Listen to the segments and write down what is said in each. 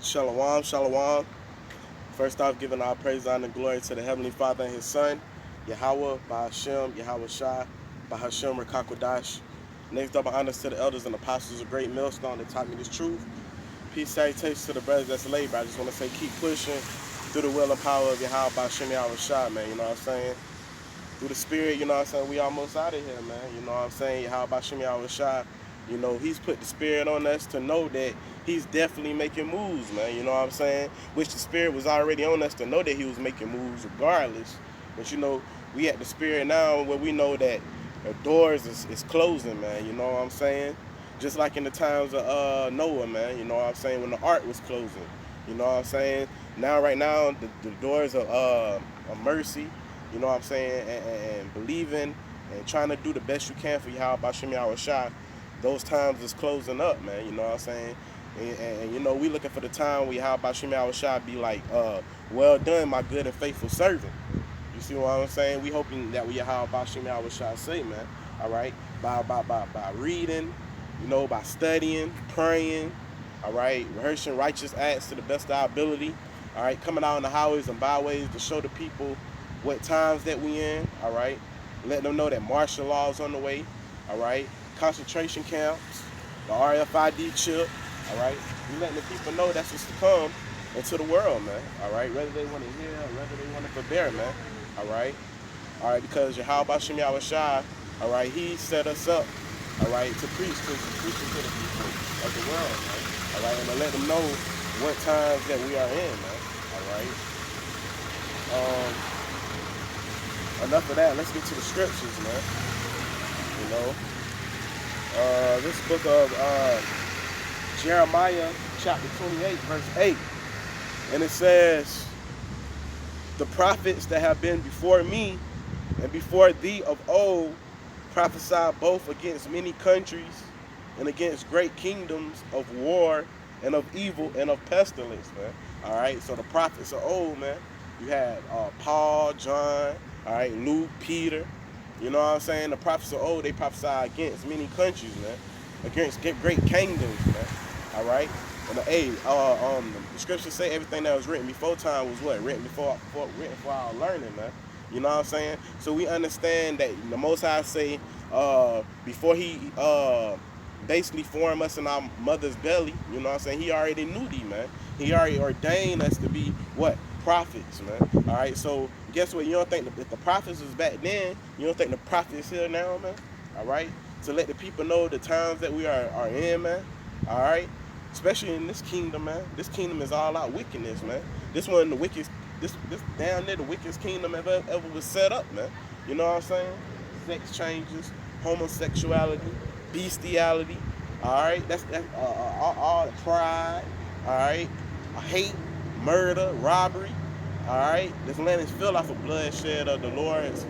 Shalawam, shalawam. First off, giving our praise, honor, and glory to the Heavenly Father and His Son, Yahweh, Bahashem, Yahweh Shai, Bahashem, Rekakwadash. Next, double honors to the elders and apostles, a great millstone that taught me this truth. Peace, salutations to the brothers that's labor. I just want to say, keep pushing through the will and power of Yahweh, Bahashem, Yahweh Shai, man. You know what I'm saying? Through the spirit, you know what I'm saying, we almost out of here, man. You know what I'm saying? How about Shimmy Shai? You know, he's put the spirit on us to know that he's definitely making moves, man. You know what I'm saying? Which the spirit was already on us to know that he was making moves regardless. But, you know, we at the spirit now where we know that the doors is closing, man. You know what I'm saying? Just like in the times of Noah, man. You know what I'm saying? When the ark was closing. You know what I'm saying? Now, right now, the doors of mercy, you know what I'm saying, and believing and trying to do the best you can for Yahweh Bashim Yahweh Shai, those times is closing up, man. You know what I'm saying? And you know, we looking for the time where Yahweh Bashim Yahweh Shai be like, well done, my good and faithful servant. You see what I'm saying? We hoping that we Yahweh Bashim Yahweh Shai say, man. All right? By reading, you know, by studying, praying, all right, rehearsing righteous acts to the best of our ability, all right, coming out on the highways and byways to show the people what times that we in, all right, letting them know that martial law is on the way, all right, concentration camps, the RFID chip, all right, we letting the people know that's what's to come into the world, man, all right, whether they want to hear or whether they want to forbear, man, all right, because Yahweh Bashim Yahweh Shai, all right, he set us up, all right, to preach to the people of the world, man, all right, and to let them know what times that we are in, man, all right. Enough of that. Let's get to the scriptures, man. You know, this book of Jeremiah, chapter 28, verse 8, and it says, "The prophets that have been before me and before thee of old prophesied both against many countries and against great kingdoms of war and of evil and of pestilence," man. All right. So the prophets are old, man. You had Paul, John, all right, Luke, Peter. You know what I'm saying? The prophets are old. They prophesy against many countries, man. Against great kingdoms, man. All right? And the scriptures say everything that was written before time was what? Written written for our learning, man. You know what I'm saying? So we understand that the Most High say before he basically formed us in our mother's belly, you know what I'm saying? He already knew thee, man. He already ordained us to be what? Prophets, man. All right, so guess what? You don't think if the prophets was back then, you don't think the prophets here now, man? All right, to let the people know the times that we are in, man. All right, especially in this kingdom, man. This kingdom is all out wickedness, man. This one, the wickedest, this down there, the wickedest kingdom ever was set up, man. You know what I'm saying? Sex changes, homosexuality, bestiality. All right, that's all the pride. All right, hate, murder, robbery. All right, this land is filled off of bloodshed of the Lord's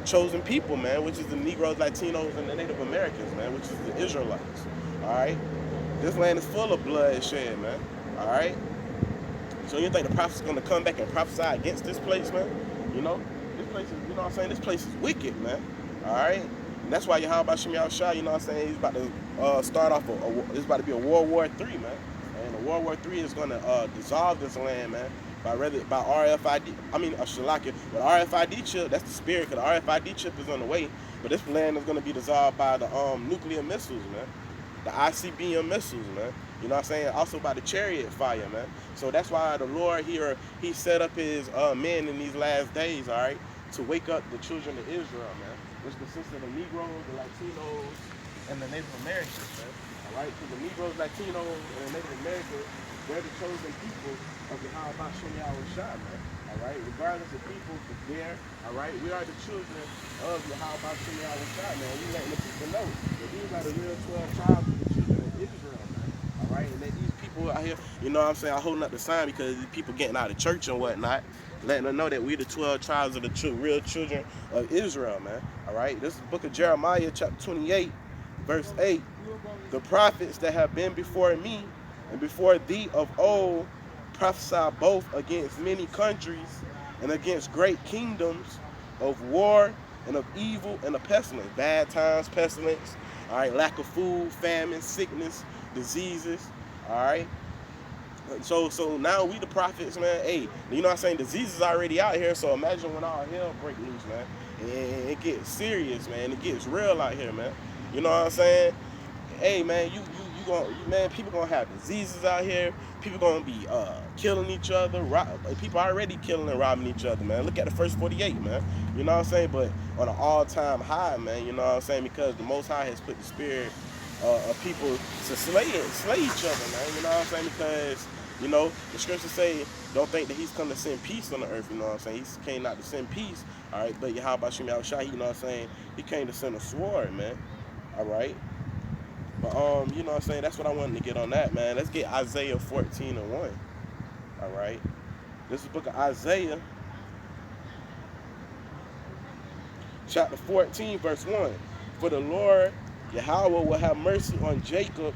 chosen people, man, which is the Negroes, Latinos, and the Native Americans, man, which is the Israelites. All right, this land is full of bloodshed, man. All right, so you think the prophet's gonna come back and prophesy against this place, man? You know, this place is, you know what I'm saying? This place is wicked, man. All right, and that's why Yahweh Bashim Yahweh Shai, you know what I'm saying? He's about to start off it's about to be a World War III, man. And World War III is going to dissolve this land, man, by RFID. I mean, Shalaka. But RFID chip, that's the spirit, because the RFID chip is on the way. But this land is going to be dissolved by the nuclear missiles, man. The ICBM missiles, man. You know what I'm saying? Also by the chariot fire, man. So that's why the Lord here, he set up his men in these last days, all right, to wake up the children of Israel, man, which consists of the Negroes, the Latinos, and the Native Americans, man. All right, because the Negroes, Latinos, and the Native Americans, they're the chosen people of the Yahweh Bashim Yahweh Shai, man. All right, regardless of people there, all right, we are the children of the Yahweh Bashim Yahweh Shai, man. We letting the people know that these are the real 12 tribes of the children of Israel, man. All right, and that these people out here, you know what I'm saying, are holding up the sign because these people getting out of church and whatnot, letting them know that we the 12 tribes of the real children of Israel, man. All right, this is the book of Jeremiah, chapter 28, verse 8. "The prophets that have been before me and before thee of old prophesy both against many countries and against great kingdoms of war and of evil and of pestilence." Bad times, pestilence, all right, lack of food, famine, sickness, diseases, all right. So now we the prophets, man. Hey, you know what I'm saying? Disease is already out here, so imagine when all hell break loose, man. And it gets serious, man. It gets real out here, man. You know what I'm saying? Hey, man, man, people gonna have diseases out here. People gonna be killing each other. People already killing and robbing each other, man. Look at the first 48, man. You know what I'm saying? But on an all-time high, man. You know what I'm saying? Because the Most High has put the spirit of people to slay each other, man. You know what I'm saying? Because the scriptures say, don't think that he's come to send peace on the earth, you know what I'm saying? He came not to send peace, all right? But Yahweh Shem Yahushua, you know what I'm saying? He came to send a sword, man, all right? But, you know what I'm saying? That's what I wanted to get on that, man. Let's get Isaiah 14:1, all right? This is the book of Isaiah, chapter 14, verse 1. For the Lord, Yahweh, will have mercy on Jacob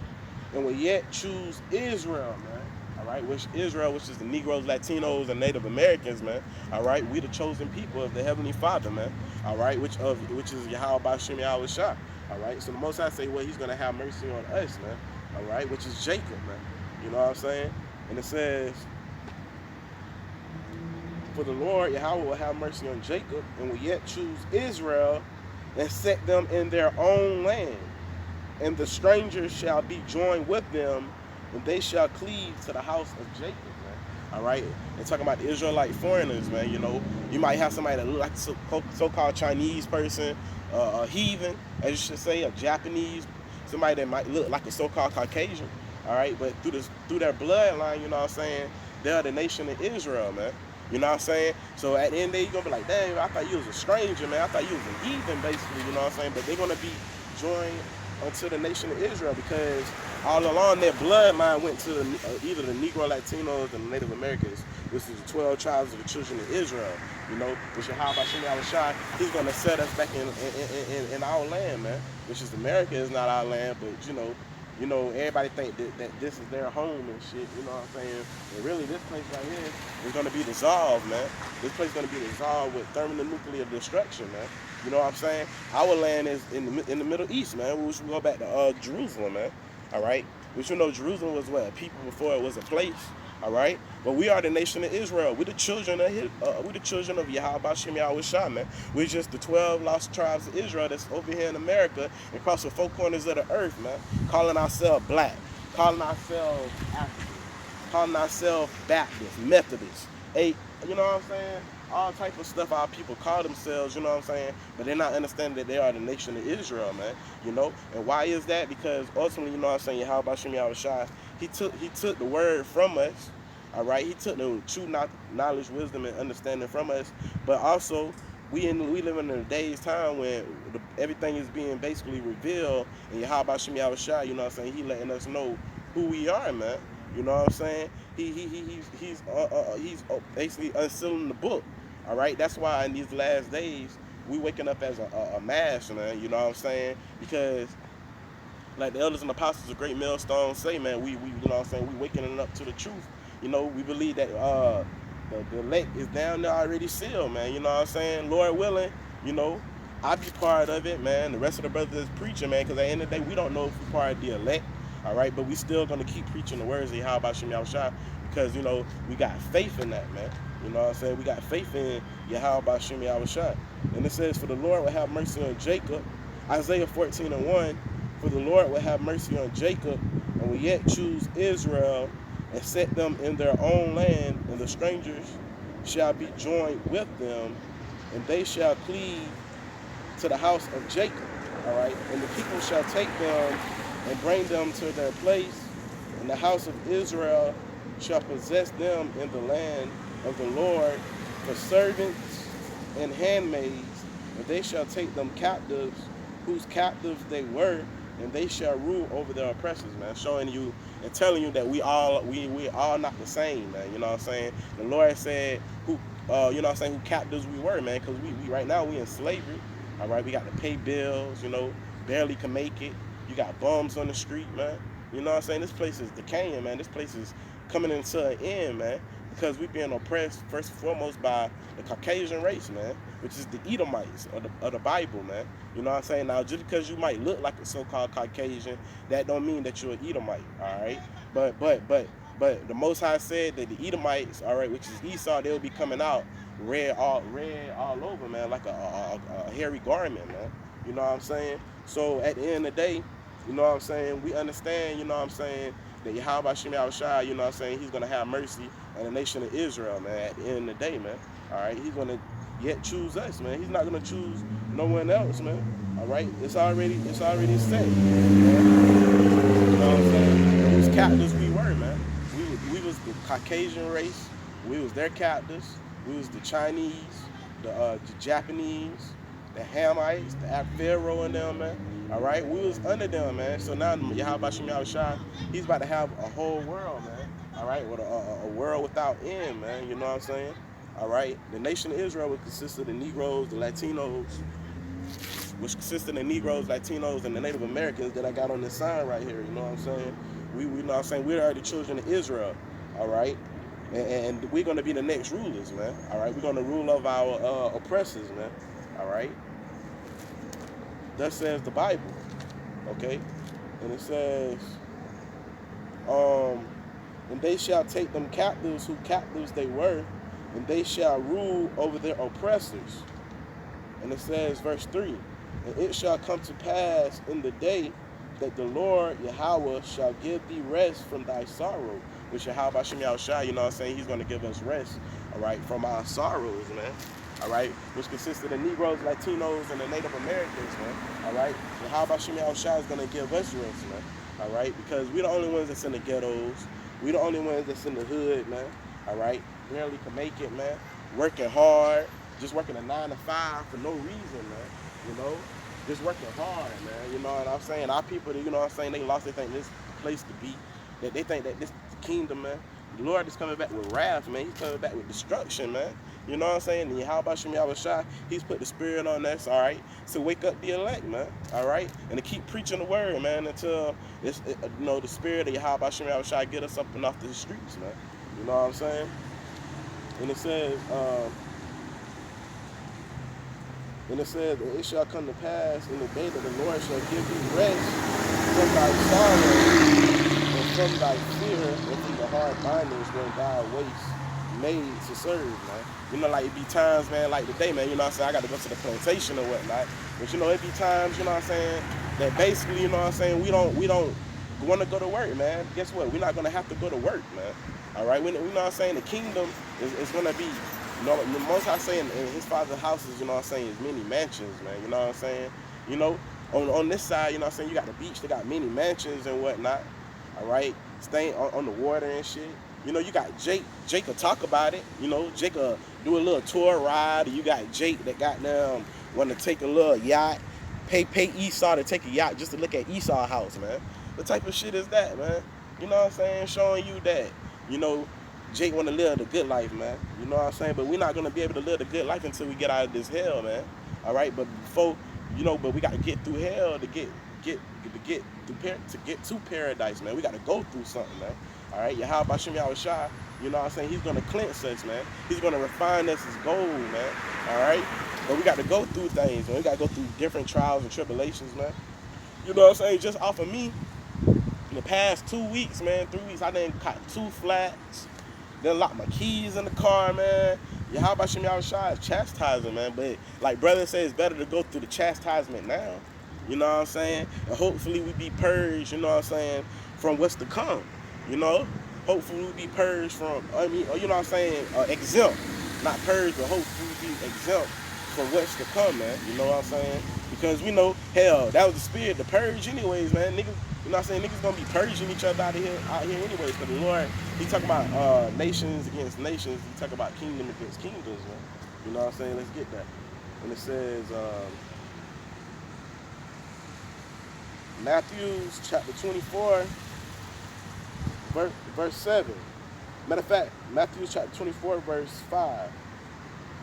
and will yet choose Israel, man. All right, which is the Negroes, Latinos, and Native Americans, man. All right, we the chosen people of the Heavenly Father, man. All right, which is Yahweh B'Shem Yahushua. All right, so the Most High say, well, He's gonna have mercy on us, man. All right, which is Jacob, man. You know what I'm saying? And it says, for the Lord Yahweh will have mercy on Jacob and will yet choose Israel and set them in their own land. And the strangers shall be joined with them, and they shall cleave to the house of Jacob, man. All right? And talking about the Israelite foreigners, man, you might have somebody that look like a so-called Chinese person, a heathen, as you should say, a Japanese, somebody that might look like a so-called Caucasian, all right? But through their bloodline, you know what I'm saying, they're the nation of Israel, man. You know what I'm saying? So at the end of the day, you're going to be like, dang, I thought you was a stranger, man. I thought you was a heathen, basically, you know what I'm saying? But they're going to be joined unto the nation of Israel because all along their bloodline went to either the Negro, Latinos, and the Native Americans, which is the 12 tribes of the children of Israel, which is how B'Shem Yahushua, He's going to set us back in our land, man, which is America is not our land, but, everybody think that this is their home and shit, you know what I'm saying? And really, this place right here is going to be dissolved, man. This place is going to be dissolved with thermonuclear destruction, man. You know what I'm saying? Our land is in the Middle East, man. We should go back to Jerusalem, man. All right? Which Jerusalem was what? A people before it was a place. All right? But we are the nation of Israel. We're the children of Yahweh B'Shem Yahushua, man. We're just the 12 lost tribes of Israel that's over here in America and across the four corners of the earth, man. Calling ourselves black, calling ourselves African, calling ourselves Baptist, Methodist, you know what I'm saying? All type of stuff our people call themselves, you know what I'm saying? But they're not understanding that they are the nation of Israel, man. And why is that? Because ultimately, you know what I'm saying, Yahweh B'Shem Yahushua, he took the word from us, all right? He took the true knowledge, wisdom, and understanding from us. But also, we living in a day's time when everything is being basically revealed, and Yahweh B'Shem Yahushua, you know what I'm saying, he letting us know who we are, man. You know what I'm saying? He's basically unsealing the book. All right, that's why in these last days we waking up as a mass, man. You know what I'm saying? Because like the elders and apostles of Great Millstone say, man, we you know what I'm saying, we waking up to the truth. We believe that the elect is down there already sealed, man. You know what I'm saying? Lord willing, I'll be part of it, man. The rest of the brothers is preaching, man, because at the end of the day, we don't know if we're part of the elect. All right, but we still gonna keep preaching the words of Yahweh B'Shem Yahushua because we got faith in that, man. You know what I'm saying? We got faith in Yahweh B'Shem Yahushua. And it says, for the Lord will have mercy on Jacob. Isaiah 14:1. For the Lord will have mercy on Jacob and will yet choose Israel and set them in their own land, and the strangers shall be joined with them, and they shall cleave to the house of Jacob. All right, and the people shall take them and bring them to their place, and the house of Israel shall possess them in the land of the Lord for servants and handmaids, and they shall take them captives, whose captives they were, and they shall rule over their oppressors, man. Showing you and telling you that we all not the same, man. You know what I'm saying? The Lord said who who captives we were, man, because we right now we in slavery. All right, we got to pay bills, barely can make it. You got bums on the street, man. You know what I'm saying? This place is decaying, man. This place is coming into an end, man, because we're being oppressed first and foremost by the Caucasian race, man, which is the Edomites of the Bible, man. You know what I'm saying? Now, just because you might look like a so-called Caucasian, that don't mean that you're an Edomite, all right? But But the Most High said that the Edomites, all right, which is Esau, they'll be coming out red all over, man, like a hairy garment, man. You know what I'm saying? So at the end of the day, you know what I'm saying, we understand, you know what I'm saying, that Yahweh Shem Yahushua, you know what I'm saying, he's going to have mercy on the nation of Israel, man, at the end of the day, man. All right, he's going to yet choose us, man. He's not going to choose no one else, man. All right, it's already set. You know what I'm saying? Whose captives we were, man. We was the Caucasian race. We was their captives. We was the Chinese, the Japanese, the Hamites, the Pharaoh and them, man. All right, we was under them, man. So now Yahweh Shem Yahushua, he's about to have a whole world, man. All right, with a world without end, man. You know what I'm saying? All right, the nation of Israel would consist of the Negroes, the Latinos, which consist of the Negroes, Latinos, and the Native Americans that I got on this sign right here. You know what I'm saying? We know what I'm saying? We are the children of Israel. All right, and we're gonna be the next rulers, man. All right, we're gonna rule over our oppressors, man. All right. Thus says the Bible. Okay, and it says, and they shall take them captives who captives they were, and they shall rule over their oppressors. And it says, verse 3, and it shall come to pass in the day that the Lord Yahweh shall give thee rest from thy sorrow. Which Yahweh Shem Yahushua, you know what I'm saying, he's going to give us rest, all right, from our sorrows, man. All right, which consists of the Negroes, Latinos, and the Native Americans, man. All right, Yahweh Shem Yahushua is going to give us rest, man. All right, because we're the only ones that's in the ghettos. We're the only ones that's in the hood, man. All right, barely can make it, man. Working hard, just working a 9 to 5 for no reason, man. You know, just working hard, man. You know what I'm saying? Our people, you know what I'm saying, they lost. They think this is the place to be. That they think that this is the kingdom, man. The Lord is coming back with wrath, man. He's coming back with destruction, man. You know what I'm saying? And Yahweh Shem Yahushua, he's put the spirit on us, all right, to wake up the elect, man, all right, and to keep preaching the word, man, until it's, you know, the spirit of Yahweh Shem Yahushua get us up and off the streets, man. You know what I'm saying? And it says, it shall come to pass in the day that the Lord shall give you rest from thy sorrow and from thy fear and from the hard bindings when thou waits made to serve, man. You know, like it be times, man, like today, man, you know what I'm saying, I got to go to the plantation or whatnot. But you know, it be times, you know what I'm saying, that basically, you know what I'm saying, we don't want to go to work, man. Guess what? We're not gonna have to go to work, man. All right, you know what I'm saying, the kingdom is gonna be, you know, the Most High saying in his father's houses, you know what I'm saying, is many mansions, man. You know what I'm saying? You know, on this side, you know what I'm saying, you got the beach, they got many mansions and whatnot. All right, staying on the water and shit. You know, you got Jake will talk about it. You know, Jake will do a little tour ride. You got Jake that got them want to take a little yacht, pay Esau to take a yacht just to look at Esau's house, man. What type of shit is that, man? You know what I'm saying? Showing you that, you know, Jake want to live the good life, man. You know what I'm saying? But we're not going to be able to live the good life until we get out of this hell, man. All right? But before, you know, but we got to get through hell to get to paradise, man. We got to go through something, man. All right? Yahweh Shem Yahushua, you know what I'm saying? He's going to cleanse us, man. He's going to refine us as gold, man. All right? But we got to go through things, man. We got to go through different trials and tribulations, man. You know what I'm saying? Just off of me, in the past 2 weeks, man, 3 weeks, I done caught 2 flats. Then locked my keys in the car, man. Yahweh Shem Yahushua is chastising, man. But like brother said, it's better to go through the chastisement now. You know what I'm saying? And hopefully we be purged, you know what I'm saying, from what's to come. You know? Hopefully we be purged from, I mean, you know what I'm saying, exempt. Not purged, but hopefully we be exempt from what's to come, man. You know what I'm saying? Because we know, hell, that was the spirit, the purge anyways, man. Niggas, you know what I'm saying? Niggas gonna be purging each other out here anyways. Because the Lord, he talking about nations against nations. He talking about kingdom against kingdoms, man. You know what I'm saying? Let's get that. And it says, Matthew chapter 24, verse 7. Matter of fact, Matthew chapter 24, verse 5.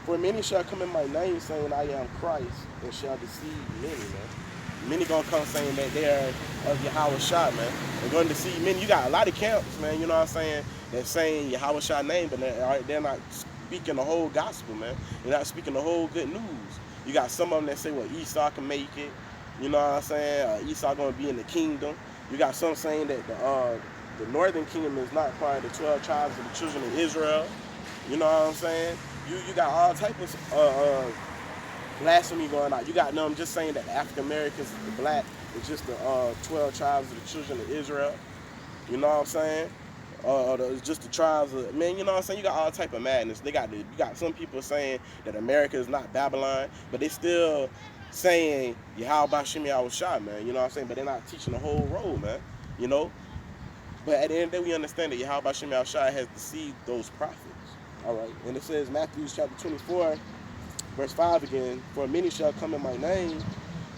For many shall come in my name, saying, I am Christ, and shall deceive many, man. Many gonna come saying that they are of Yahweh Shah, man. They're going to deceive many. You got a lot of camps, man, you know what I'm saying, that's saying Yahweh Shah name, but they're not speaking the whole gospel, man. They're not speaking the whole good news. You got some of them that say, well, Esau can make it. You know what I'm saying? Esau gonna be in the kingdom. You got some saying that The northern kingdom is not part of the 12 tribes of the children of Israel. You know what I'm saying? You got all type of blasphemy going on. You got them just saying that African Americans, the black, is just the 12 tribes of the children of Israel. You know what I'm saying? Just the tribes of, man, you know what I'm saying? You got all type of madness. You got some people saying that America is not Babylon, but they still saying Yahweh Shemi Awashai, man. You know what I'm saying? But they're not teaching the whole role, man. You know? But at the end of the day, we understand that Yahweh Shemi Awashai has deceived those prophets. All right. And it says, Matthew chapter 24, verse 5 again, for many shall come in my name,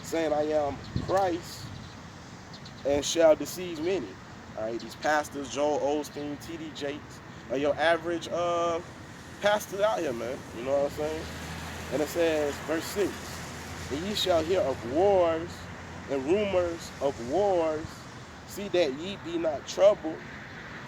saying I am Christ, and shall deceive many. All right, these pastors, Joel Osteen, T.D. Jakes, are your average pastors out here, man. You know what I'm saying? And it says, verse 6, and ye shall hear of wars and rumors of wars. See that ye be not troubled,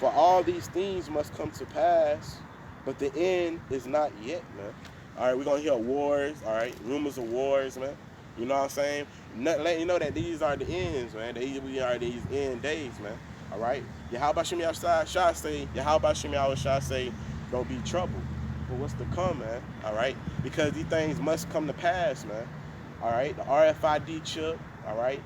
for all these things must come to pass, but the end is not yet, man. All right, we're going to hear wars, all right, rumors of wars, man. You know what I'm saying? Letting you know that these are the ends, man. We are these end days, man. All right? Yahweh Shemi Awashai say, Yahweh Shemi Awashai say, don't be troubled for what's to come, man. All right? Because these things must come to pass, man. All right? The RFID chip, all right?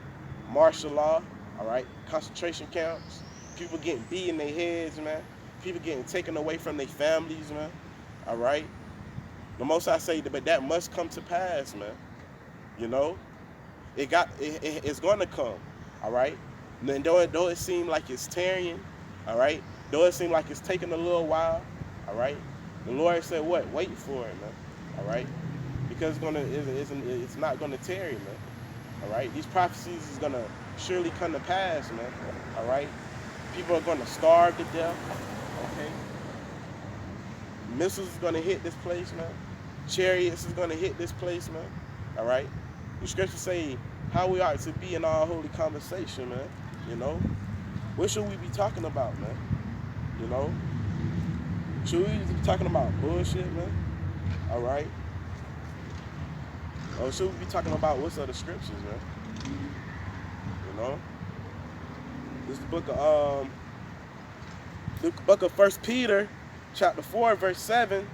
Martial law, all right? Concentration camps. People getting beat in their heads, man. People getting taken away from their families, man. All right? The most I say, but that must come to pass, man. You know? It's going to come, all right? And then though it seems like it's tarrying, all right? Though it seems like it's taking a little while, all right? The Lord said, what? Wait for it, man, all right? Because it's not going to tarry, man, all right? These prophecies is going to surely come to pass, man, all right? People are going to starve to death, okay? Missiles is going to hit this place, man. Chariots is going to hit this place, man, all right? The scriptures say how we ought to be in our holy conversation, man. You know? What should we be talking about, man? You know? Should we be talking about bullshit, man? All right? Or should we be talking about what's of the scriptures, man? You know? This is the book of 1 Peter, chapter 4, verse 7.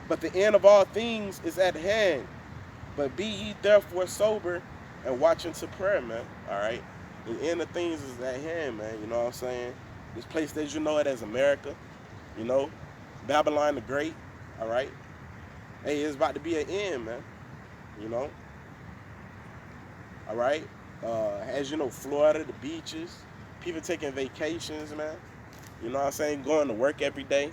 But the end of all things is at hand. But be ye therefore sober and watch unto prayer, man. All right? The end of things is at hand, man. You know what I'm saying? This place that you know it as America. You know? Babylon the Great. All right? Hey, it's about to be an end, man. You know? All right? As you know, Florida, the beaches. People taking vacations, man. You know what I'm saying? Going to work every day.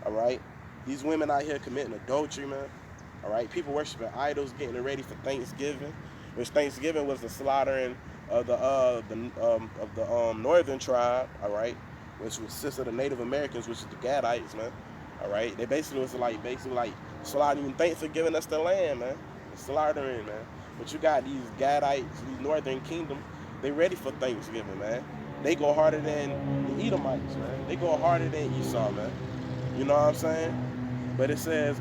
All right? These women out here committing adultery, man. All right, people worshiping idols, getting ready for Thanksgiving, which Thanksgiving was the slaughtering of the northern tribe. All right, which consists of the Native Americans, which is the Gadites, man. All right, they basically was like slaughtering. Thanks for giving us the land, man. Slaughtering, man. But you got these Gadites, these northern kingdom. They ready for Thanksgiving, man. They go harder than the Edomites, man. They go harder than Esau, man. You know what I'm saying? But it says.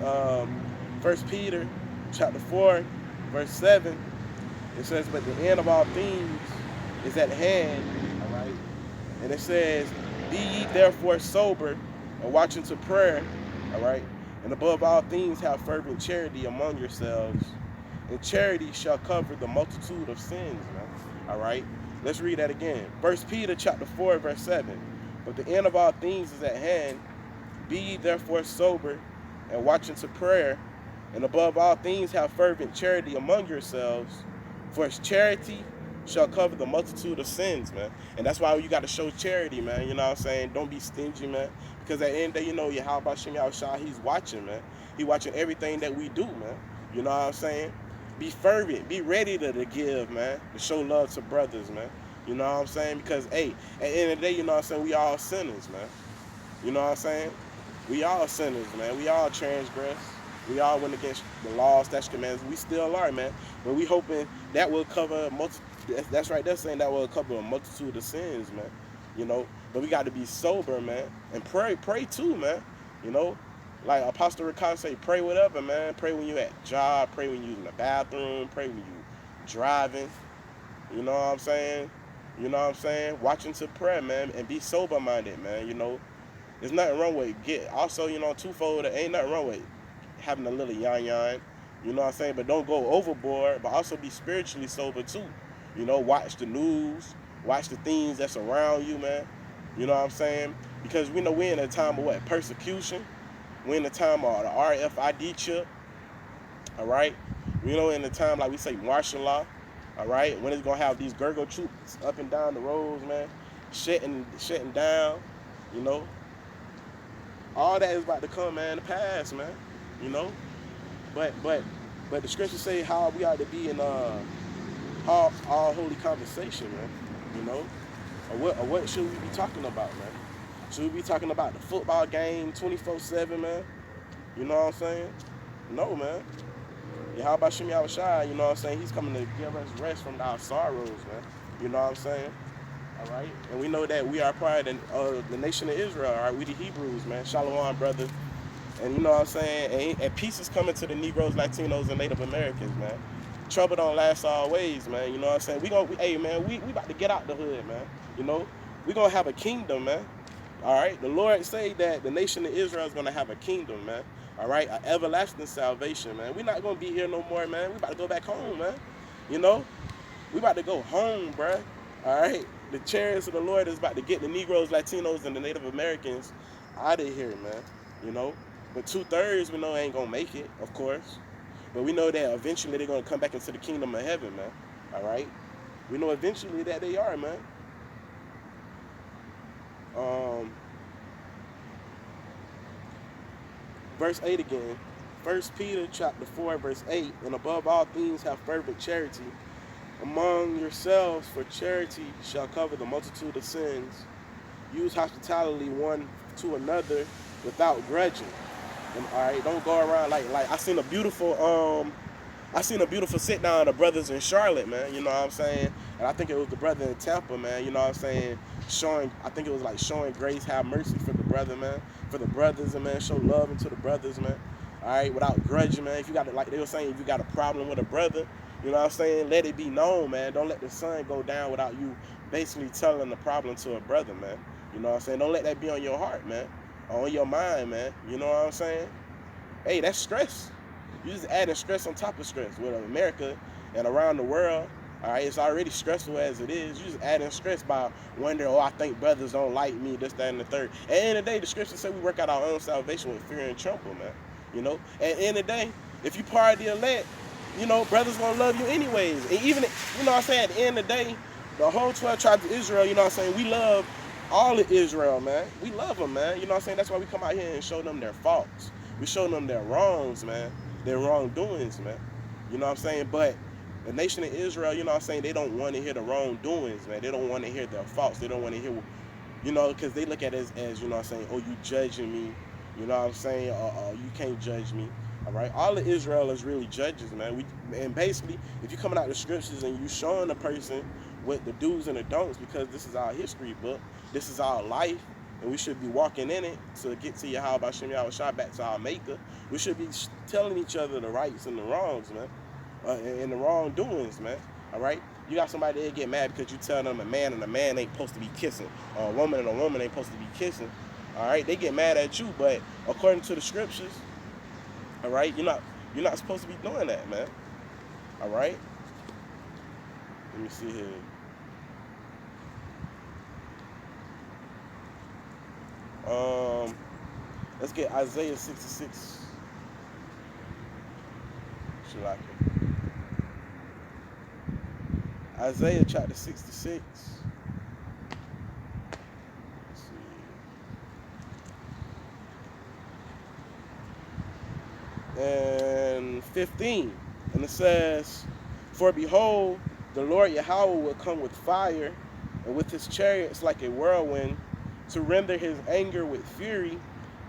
1 Peter chapter 4, verse 7, it says, but the end of all things is at hand, all right? And it says, be ye therefore sober and watch unto prayer, all right? And above all things have fervent charity among yourselves, and charity shall cover the multitude of sins, man, all right? Let's read that again. 1 Peter chapter 4, verse 7, but the end of all things is at hand, be ye therefore sober and watch unto prayer, and above all things have fervent charity among yourselves, for charity shall cover the multitude of sins, man. And that's why you got to show charity, man. You know what I'm saying? Don't be stingy, man. Because at the end of the day, you know, Yahweh Shemi Awashai, he's watching, man. He's watching everything that we do, man. You know what I'm saying? Be fervent. Be ready to give, man. To show love to brothers, man. You know what I'm saying? Because, hey, at the end of the day, you know what I'm saying? We all sinners, man. You know what I'm saying? We all sinners, man. We all transgress. We all went against the laws, statutes, commands. We still are, man. But we hoping that will cover that's right. That's saying that will cover a multitude of sins, man. You know. But we got to be sober, man, and pray too, man. You know, like Apostle Ricardo say, pray whatever, man. Pray when you at job. Pray when you in the bathroom. Pray when you driving. You know what I'm saying? You know what I'm saying? Watch into prayer, man, and be sober minded, man. There's nothing wrong with also, twofold, there ain't nothing wrong with having a little yan. You know what I'm saying? But don't go overboard, but also be spiritually sober too. Watch the news, watch the things that's around you, man. You know what I'm saying? Because we know we're in a time of what? Persecution. We're in a time of the RFID chip, all right? In the time, like we say, martial law, all right? When it's going to have these gurgle troops up and down the roads, man, shutting down, you know? All that is about to come, man, to pass, man, you know? But the scriptures say how we ought to be in all holy conversation, man, you know? Or what should we be talking about, man? Should we be talking about the football game 24/7, man? You know what I'm saying? No, man. How about Shimmy Awashai? You know what I'm saying? He's coming to give us rest from our sorrows, man. You know what I'm saying? All right? And we know that we are part of the nation of Israel, all right? We the Hebrews, man. Shalawam, brother. And you know what I'm saying? And peace is coming to the Negroes, Latinos, and Native Americans, man. Trouble don't last always, man. You know what I'm saying? Hey, man, we about to get out the hood, man. You know? We going to have a kingdom, man. All right? The Lord say that the nation of Israel is going to have a kingdom, man. All right? An everlasting salvation, man. We're not going to be here no more, man. We about to go back home, man. You know? We about to go home, bruh. All right? The chariots of the Lord is about to get the Negroes, Latinos, and the Native Americans out of here, man. You know? But 2/3, we know, ain't going to make it, of course. But we know that eventually they're going to come back into the kingdom of heaven, man. All right? We know eventually that they are, man. Verse 8 again. 1 Peter chapter 4, verse 8. And above all things have fervent charity among yourselves, for charity shall cover the multitude of sins. Use hospitality one to another without grudging. And, all right, don't go around like I seen a beautiful sit down of brothers in Charlotte, man. You know what I'm saying? And I think it was the brother in Tampa, man. You know what I'm saying? Showing grace, have mercy for the brother, man. For the brothers, and man, show love into the brothers, man. All right, without grudging, man. If you got like they were saying, if you got a problem with a brother, you know what I'm saying? Let it be known, man. Don't let the sun go down without you basically telling the problem to a brother, man. You know what I'm saying? Don't let that be on your heart, man. Or on your mind, man. You know what I'm saying? Hey, that's stress. You just adding stress on top of stress. With America and around the world, all right, it's already stressful as it is. You just adding stress by wondering, I think brothers don't like me, this, that, and the third. At the end of the day, the scripture said we work out our own salvation with fear and tremble, man. You know, at the end of the day, if you part of the elect, you know, brothers gonna love you anyways. And even, you know what I'm saying, at the end of the day, the whole 12 tribes of Israel, you know what I'm saying, we love all of Israel, man. We love them, man. You know what I'm saying? That's why we come out here and show them their faults. We show them their wrongs, man. Their wrongdoings, man. You know what I'm saying? But the nation of Israel, you know what I'm saying, they don't want to hear the wrongdoings, man. They don't want to hear their faults. They don't want to hear, you know, because they look at it as, you know what I'm saying, you judging me. You know what I'm saying? You can't judge me. All right? All of Israel is really judges, man. And basically, if you're coming out the scriptures and you showing a person what the do's and the don'ts, because this is our history book, this is our life, and we should be walking in it to get to Yahweh Shem Yahushua, back to our maker. We should be telling each other the rights and the wrongs, man, and the wrongdoings, man. All right? You got somebody that get mad because you tell them a man and a man ain't supposed to be kissing, or a woman and a woman ain't supposed to be kissing. All right? They get mad at you, but according to the scriptures, all right, you're not supposed to be doing that, man. All right? Let me see here. Let's get Isaiah 66. Shalaka. Isaiah chapter 66. Let's see. And 15. And it says, for behold, the Lord Yahweh will come with fire, and with his chariots like a whirlwind, to render his anger with fury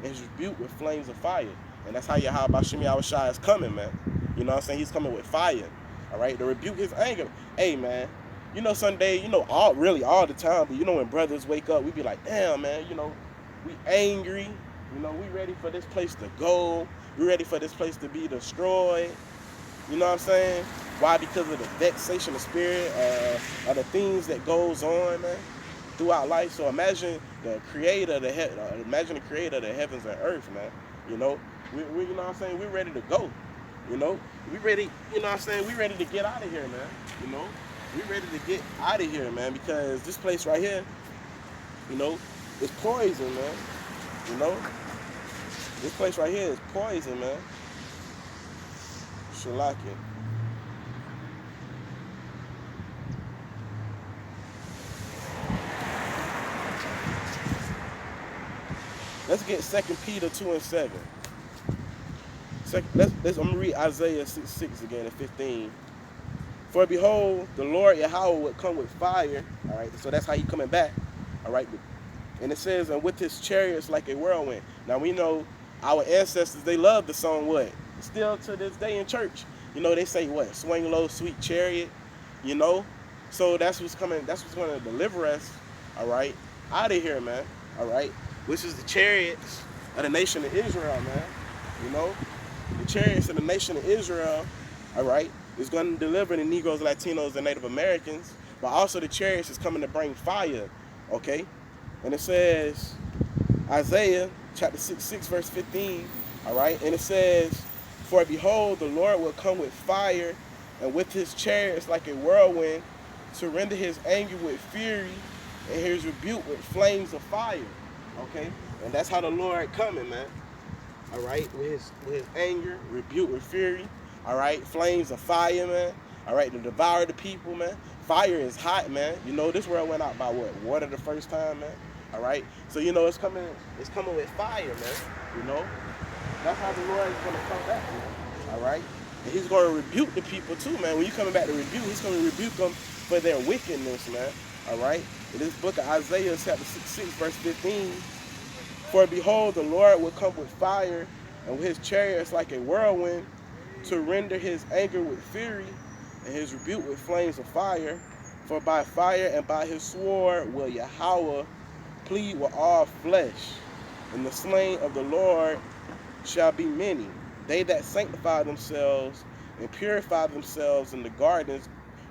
and his rebuke with flames of fire. And that's how Yahweh Shem Yahushua is coming, man. You know what I'm saying? He's coming with fire. All right? To rebuke his anger. Hey, man. You know, Sunday, you know, all the time, but you know, when brothers wake up, we be like, damn, man, you know, we angry. You know, we ready for this place to go. We ready for this place to be destroyed. You know what I'm saying? Why? Because of the vexation of spirit, of the things that goes on, man, throughout life. So imagine the creator of imagine the creator of the heavens and earth, man. You know, we you know what I'm saying, we're ready to go. You know, we ready, you know what I'm saying, we ready to get out of here, man. You know, we ready to get out of here, man, because this place right here, you know, is poison, man. You know, this place right here is poison, man. Shalaki. Let's get 2 Peter 2 and 7. I'm going to read Isaiah 6 again and 15. For behold, the Lord Yahweh would come with fire. All right, so that's how he coming back. All right, and it says, and with his chariots like a whirlwind. Now we know our ancestors, they love the song what? Still to this day in church. You know, they say what? Swing low, sweet chariot. You know? So that's what's coming, that's what's going to deliver us, all right, out of here, man. All right. Which is the chariots of the nation of Israel, man. You know? The chariots of the nation of Israel, all right, is going to deliver the Negroes, Latinos, and Native Americans. But also the chariots is coming to bring fire, okay? And it says, Isaiah chapter 6, verse 15, all right? And it says, for behold, the Lord will come with fire, and with his chariots like a whirlwind, to render his anger with fury, and his rebuke with flames of fire, okay? And that's how the Lord coming, man. All right, with his anger, rebuke with fury, all right, flames of fire, man. All right, to devour the people, man. Fire is hot, man. You know, this world went out by what? Water the first time, man. All right, so you know it's coming with fire, man. You know, that's how the Lord is gonna come back, man. All right, and he's gonna rebuke the people too, man. When you coming back to rebuke, he's gonna rebuke them for their wickedness, man. All right, in this book of Isaiah, chapter 6, verse 15. For behold, the Lord will come with fire, and with his chariots like a whirlwind, to render his anger with fury, and his rebuke with flames of fire. For by fire and by his sword will Yahweh plead with all flesh, and the slain of the Lord shall be many. They that sanctify themselves and purify themselves in the gardens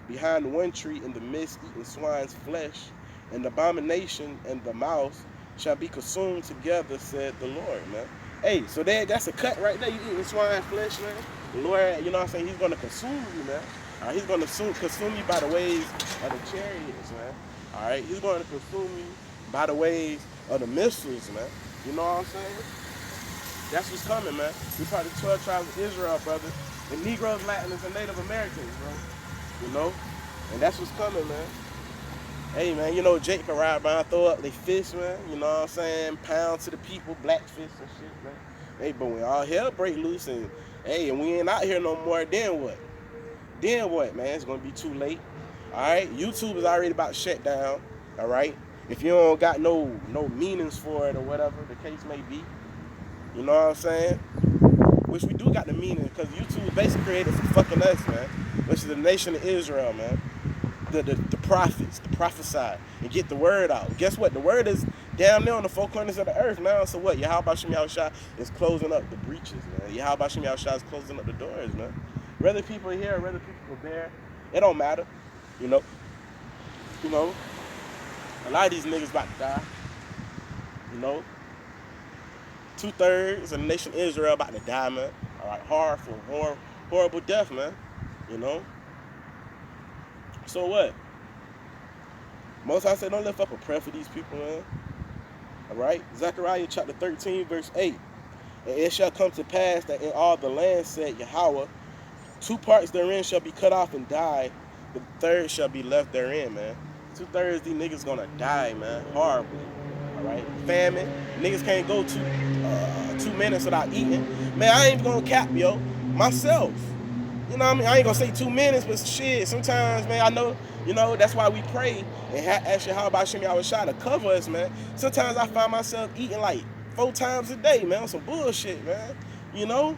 behind the one tree in the midst, eating swine's flesh, and the abomination and the mouse shall be consumed together, said the Lord, man. Hey, so that's a cut right there. You eating swine flesh, man. The Lord, you know what I'm saying, he's going to consume you, man. All right, he's going to consume you by the ways of the chariots, man. All right, he's going to consume you by the ways of the missiles, man. You know what I'm saying? That's what's coming, man. We part of the 12 tribes of Israel, brother. The Negroes, Latinos, and Native Americans, bro. You know? And that's what's coming, man. Hey, man, you know, Jake can ride around, throw up they fish, man. You know what I'm saying? Pound to the people, black fish and shit, man. Hey, but when all hell break loose and, hey, and we ain't out here no more, then what? Then what, man? It's going to be too late. All right? YouTube is already about to shut down, all right? If you don't got no meanings for it or whatever the case may be. You know what I'm saying? Which we do got the meaning, because YouTube basically created for fucking us, man. Which is the nation of Israel, man. The prophets, the prophesy, and get the word out. Guess what? The word is down there on the four corners of the earth now. So what? Yahweh Shem Yahushua is closing up the breaches, man. Yahweh Shem Yahushua is closing up the doors, man. Whether people are here or whether people are there, it don't matter. You know? You know? A lot of these niggas about to die. You know? 2/3 of the nation of Israel about to die, man. All right, horrible death, man. You know? So what? Most I say, don't lift up a prayer for these people, man. All right? Zechariah chapter 13, verse 8. And it shall come to pass that in all the land, said Yahweh, 2 parts therein shall be cut off and die, the third shall be left therein, man. 2/3 these niggas gonna die, man. Horribly. All right? Famine. Niggas can't go 2 minutes without eating. Man, I ain't gonna cap, yo. Myself. You know what I mean? I ain't gonna say 2 minutes, but shit, sometimes, man, I know, you know, that's why we pray and ask Yahweh Shem Yahushua to cover us, man. Sometimes I find myself eating like 4 times a day, man, on some bullshit, man. You know?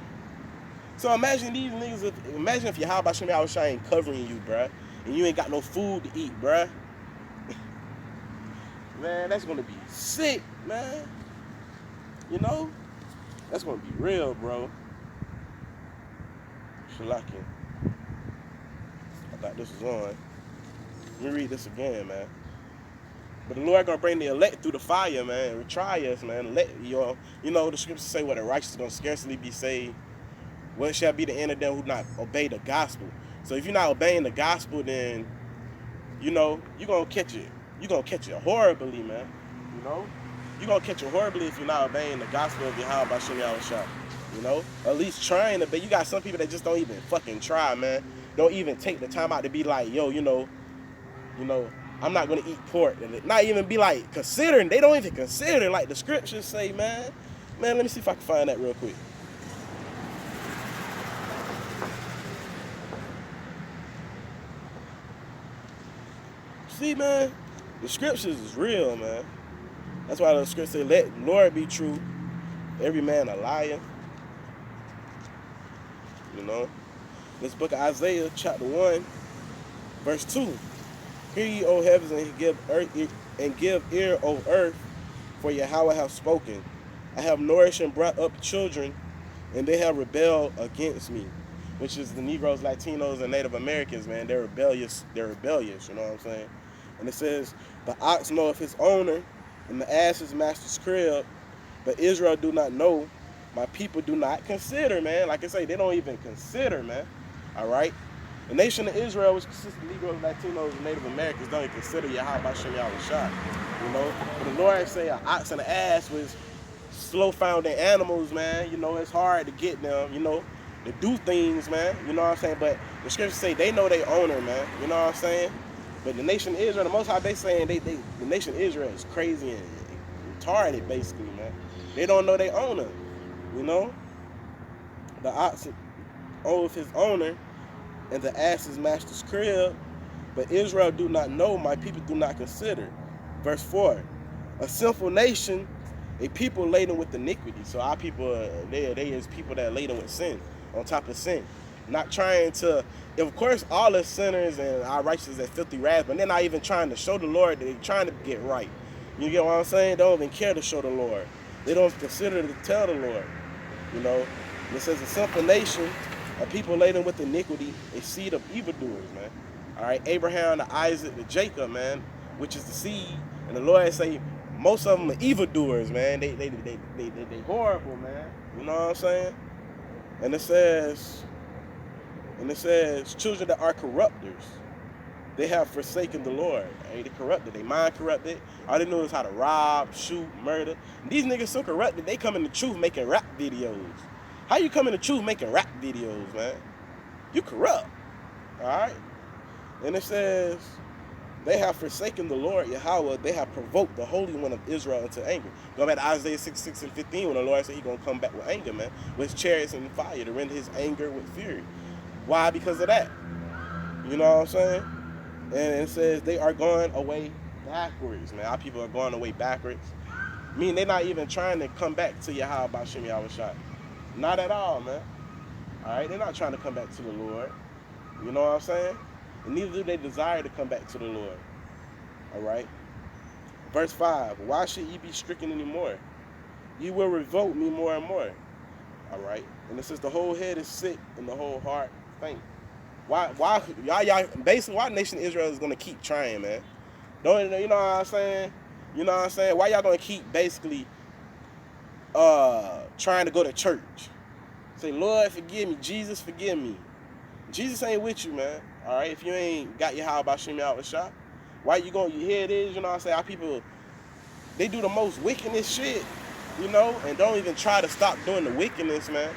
So imagine these niggas, imagine if Yahweh Shem Yahushua ain't covering you, bruh, and you ain't got no food to eat, bruh. Man, that's gonna be sick, man. You know? That's gonna be real, bro. Shalakin. I thought this was on. Let me read this again, man. But the Lord gonna bring the elect through the fire, man, and try us, man. You know, the scriptures say, "What the righteous gonna scarcely be saved. What shall be the end of them who not obey the gospel?" So if you're not obeying the gospel, then you know you're gonna catch it. You're gonna catch it horribly, man. You know, you're gonna catch it horribly if you're not obeying the gospel of Yahweh by Shem Yahushua. You know, at least trying to. But you got some people that just don't even fucking try, man. Don't even take the time out to be like, yo, you know, I'm not gonna eat pork, and not even be like considering. They don't even consider, like the scriptures say, man. Man, let me see if I can find that real quick. See, man, the scriptures is real, man. That's why the scriptures say, "Let the Lord be true, every man a liar." You know, this book of Isaiah, chapter 1, verse 2. "Hear ye, O heavens, and give ear, O earth, for Yahweh hath spoken. I have nourished and brought up children, and they have rebelled against me." Which is the Negroes, Latinos, and Native Americans, man. They're rebellious. They're rebellious, you know what I'm saying? And it says, "The ox knoweth his owner, and the ass his master's crib, but Israel do not know. My people do not consider," man. Like I say, they don't even consider, man. All right? The nation of Israel, which consists of Negroes, Latinos, and Native Americans, don't even consider Yahweh by Shem Yahushua. You know? But the Lord say an ox and an ass was slow-founding animals, man. You know, it's hard to get them, you know, to do things, man. You know what I'm saying? But the scriptures say they know their owner, man. You know what I'm saying? But the nation of Israel, the Most High, they saying the nation of Israel is crazy and retarded, basically, man. They don't know their owner, you know? The ox oweth his owner, and the ass his master's crib, but Israel do not know, my people do not consider. Verse 4, "A sinful nation, a people laden with iniquity." So our people, they is people that are laden with sin, on top of sin. Not trying to, of course, all the sinners and our righteous as filthy rags, but they're not even trying to show the Lord that they're trying to get right. You get what I'm saying? They don't even care to show the Lord. They don't consider to tell the Lord. You know, it says, "A sinful nation, a people laden with iniquity, a seed of evildoers," man. All right, Abraham to Isaac to Jacob, man, which is the seed. And the Lord say most of them are evildoers, man. They horrible, man. You know what I'm saying? And it says, "Children that are corrupters, they have forsaken the Lord." Hey, they corrupted. They mind corrupted. All they know is how to rob, shoot, murder. And these niggas so corrupted, they come in the truth making rap videos. How you come in the truth making rap videos, man? You corrupt. All right? And it says, "They have forsaken the Lord Yahweh. They have provoked the Holy One of Israel into anger." Go back to Isaiah 6 and 15 when the Lord said he's going to come back with anger, man. With chariots and fire to render his anger with fury. Why? Because of that. You know what I'm saying? And it says they are going away backwards, man. Our people are going away backwards. I mean, they're not even trying to come back to Yahweh by Shem Yahushua. Not at all, man. All right? They're not trying to come back to the Lord. You know what I'm saying? And neither do they desire to come back to the Lord. All right? Verse 5, "Why should ye be stricken anymore? Ye will revolt me more and more." All right? And it says the whole head is sick and the whole heart faint. Why y'all basically why nation Israel is gonna keep trying, man? Don't you know what I'm saying? You know what I'm saying? Why y'all gonna keep basically trying to go to church? Say, "Lord, forgive me. Jesus, forgive me." Jesus ain't with you, man. All right? If you ain't got your how about Shem Yahushua, why you going? Here it is. You know what I'm saying? Our people, they do the most wickedness shit, you know, and don't even try to stop doing the wickedness, man.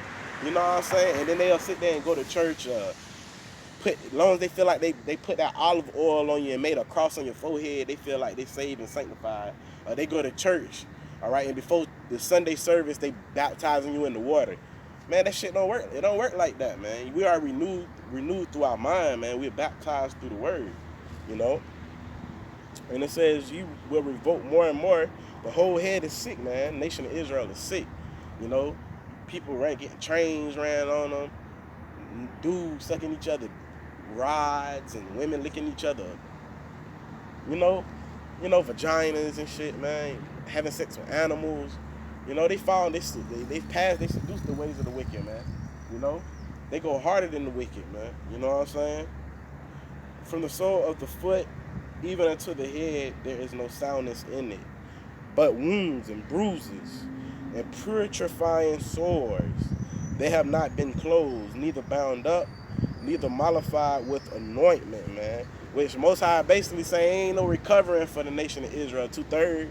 You know what I'm saying? And then they'll sit there and go to church. As long as they feel like they put that olive oil on you and made a cross on your forehead, they feel like they saved and sanctified. They go to church, all right, and before the Sunday service, they baptizing you in the water. Man, that shit don't work. It don't work like that, man. We are renewed through our mind, man. We're baptized through the word, you know. And it says you will revolt more and more. The whole head is sick, man. The nation of Israel is sick, you know. People getting trains ran on them. Dudes sucking each other rods and women licking each other. You know, vaginas and shit, man. Having sex with animals. You know, they seduce the ways of the wicked, man. You know, they go harder than the wicked, man. You know what I'm saying? From the sole of the foot even unto the head, there is no soundness in it, but wounds and bruises and putrefying sores. They have not been closed, neither bound up, neither mollified with anointment, man. Which Most High basically saying ain't no recovering for the nation of Israel. 2/3.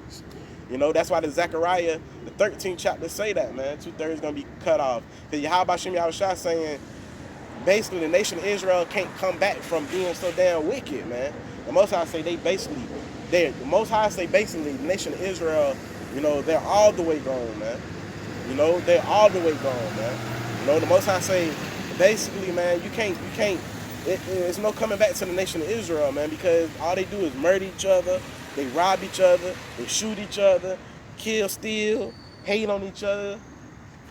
You know, that's why the Zechariah, the 13th chapter say that, man. 2/3 gonna be cut off. Because Yahweh Shem Yahushua saying basically the nation of Israel can't come back from being so damn wicked, man. The Most High say the Most High say basically the nation of Israel, you know, they're all the way gone, man. You know, they're all the way gone, man. You know, the Most High say basically, man, it's no coming back to the nation of Israel, man, because all they do is murder each other, they rob each other, they shoot each other, kill, steal, hate on each other,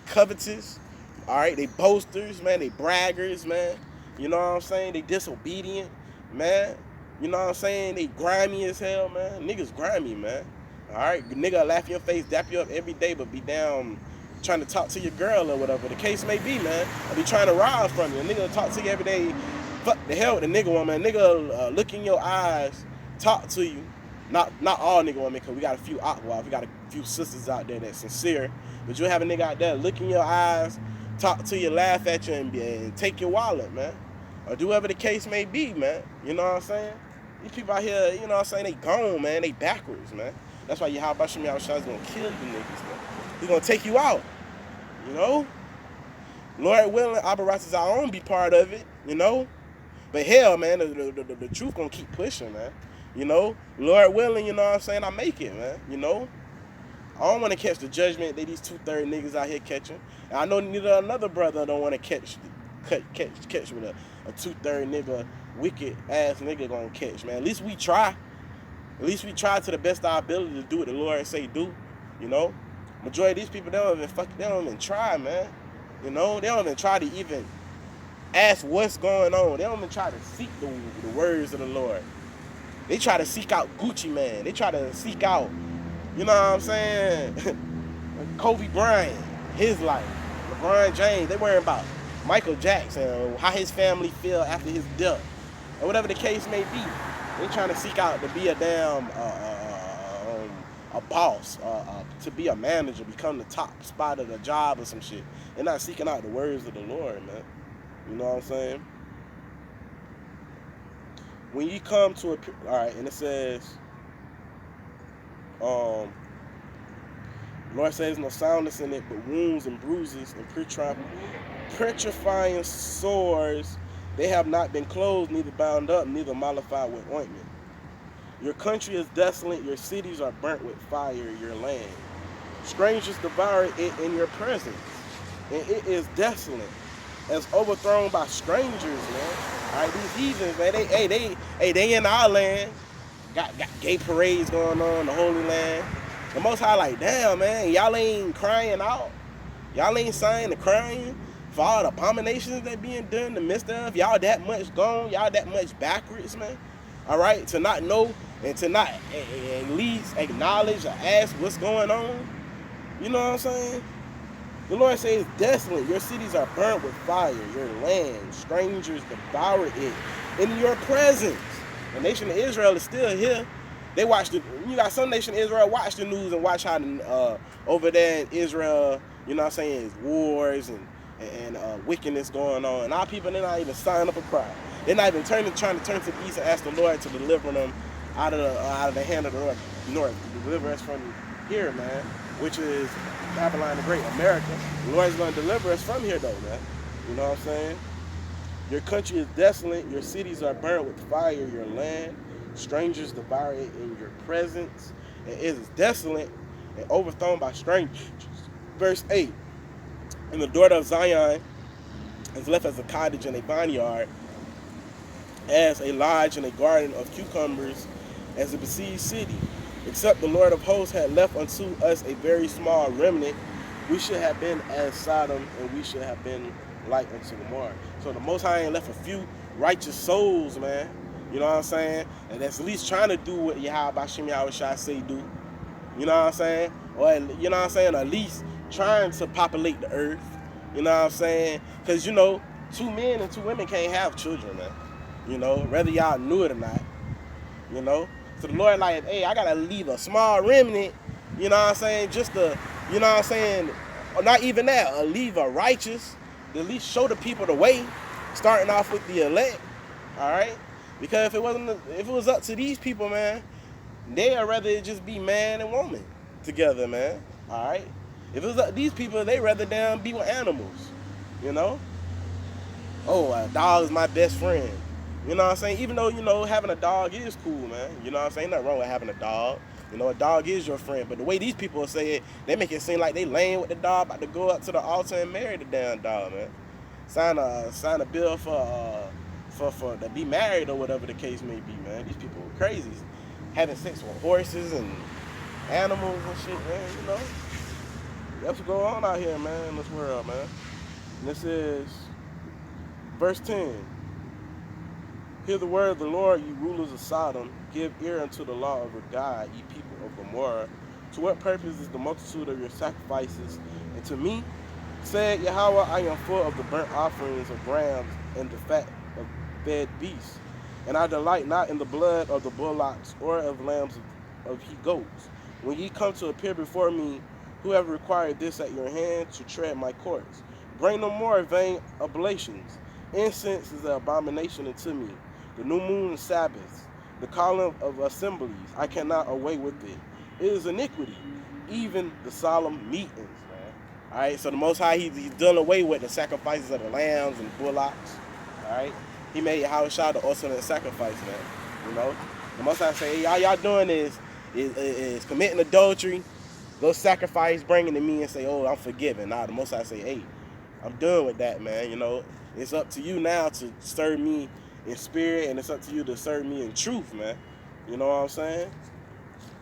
covetous. All right, they boasters, man. They braggers, man. You know what I'm saying? They disobedient, man. You know what I'm saying? They grimy as hell, man. Niggas grimy, man. All right, nigga laugh in your face, dap you up every day, but be down trying to talk to your girl or whatever the case may be, man. Or be trying to rob from you. A nigga talk to you every day. Fuck the hell with the nigga woman. Nigga look in your eyes, talk to you. Not all nigga women, because we got a few aqua, we got a few sisters out there that's sincere. But you'll have a nigga out there look in your eyes, talk to you, laugh at you, and take your wallet, man. Or do whatever the case may be, man. You know what I'm saying? These people out here, you know what I'm saying, they gone, man. They backwards, man. That's why Yahweh Shem Yahushua is going to kill you niggas, man. He's going to take you out, you know? Lord willing, Abarat our own be part of it, you know? But hell, man, the truth going to keep pushing, man. You know? Lord willing, you know what I'm saying, I make it, man, you know? I don't want to catch the judgment that these 2/3 niggas out here catching. And I know neither another brother don't want to catch with a 2/3 nigga, wicked ass nigga gonna catch, man. At least we try. At least we try to the best of our ability to do what the Lord say do. You know? Majority of these people, they don't even try, man. You know? They don't even try to even ask what's going on. They don't even try to seek the words of the Lord. They try to seek out Gucci Man. They try to seek out, you know what I'm saying? Kobe Bryant, his life. LeBron James, they worrying about Michael Jackson, how his family feel after his death, or whatever the case may be. They trying to seek out to be a damn a boss, to be a manager, become the top spot of the job or some shit. They're not seeking out the words of the Lord, man. You know what I'm saying? When you come to all right, and it says, Lord says no soundness in it, but wounds and bruises and putrefying sores. They have not been closed, neither bound up, neither mollified with ointment. Your country is desolate, your cities are burnt with fire, your land. Strangers devour it in your presence, and it is desolate, as overthrown by strangers, man. All right, these heathens, man, they in our land. Got gay parades going on in the Holy Land. The Most High like, damn, man, y'all ain't crying out. Y'all ain't sighing and crying for all the abominations that being done in the midst of. Y'all that much gone. Y'all that much backwards, man. All right, to not know and to not at least acknowledge or ask what's going on. You know what I'm saying? The Lord says, desolate, your cities are burnt with fire, your land, strangers devour it in your presence. The nation of Israel is still here. They watch you got some nation of Israel watch the news and watch how over there in Israel, you know what I'm saying, is wars and wickedness going on. And our people, they're not even signing up a cry. They're not even trying to turn to the east and ask the Lord to deliver them out of the hand of the north, to deliver us from here, man, which is Babylon the Great, America. The Lord is going to deliver us from here, though, man. You know what I'm saying? Your country is desolate. Your cities are burnt with fire. Your land, strangers devour it in your presence. And it is desolate and overthrown by strangers. Verse 8. And the daughter of Zion is left as a cottage and a vineyard, as a lodge and a garden of cucumbers, as a besieged city. Except the Lord of hosts had left unto us a very small remnant, we should have been as Sodom, and we should have been like unto Gomorrah. So the Most High ain't left a few righteous souls, man. You know what I'm saying? And that's at least trying to do what Yahweh Shem Yahushua say do. You know what I'm saying? Or, you know what I'm saying? At least trying to populate the earth. You know what I'm saying? Because, you know, 2 men and 2 women can't have children, man. you know, whether y'all knew it or not, you know. So the Lord like, hey, I gotta leave a small remnant, you know what I'm saying, just to, you know what I'm saying, or not even that, leave a righteous, to at least show the people the way, starting off with the elect, all right? Because if it was up to these people, man, they'd rather it just be man and woman together, man, all right? If it was up to these people, they'd rather them be with animals, you know? Oh, a dog is my best friend. You know what I'm saying? Even though, you know, having a dog is cool, man. You know what I'm saying? Nothing wrong with having a dog. You know, a dog is your friend. But the way these people say it, they make it seem like they laying with the dog, about to go up to the altar and marry the damn dog, man. Sign a bill for to be married or whatever the case may be, man. These people are crazy. Having sex with horses and animals and shit, man, you know. That's what's going on out here, man, in this world, man. And this is verse 10. Hear the word of the Lord, ye rulers of Sodom. Give ear unto the law of your God, ye people of Gomorrah. To what purpose is the multitude of your sacrifices? And to me, said Yahweh, I am full of the burnt offerings of rams and the fat of fed beasts. And I delight not in the blood of the bullocks or of lambs of he goats. When ye come to appear before me, who have required this at your hand to tread my courts? Bring no more vain oblations. Incense is an abomination unto me. The new moon and Sabbaths, the calling of assemblies, I cannot away with it. It is iniquity, even the solemn meetings, man. All right, so the Most High, he's done away with the sacrifices of the lambs and bullocks. All right, he made Yahushua the ultimate sacrifice, man. You know, the Most High say, hey, all y'all doing is committing adultery. Go sacrifice, bring it to me and say, oh, I'm forgiven. Nah, the Most High say, hey, I'm done with that, man. You know, it's up to you now to serve me in spirit, and it's up to you to serve me in truth, man. You know what I'm saying?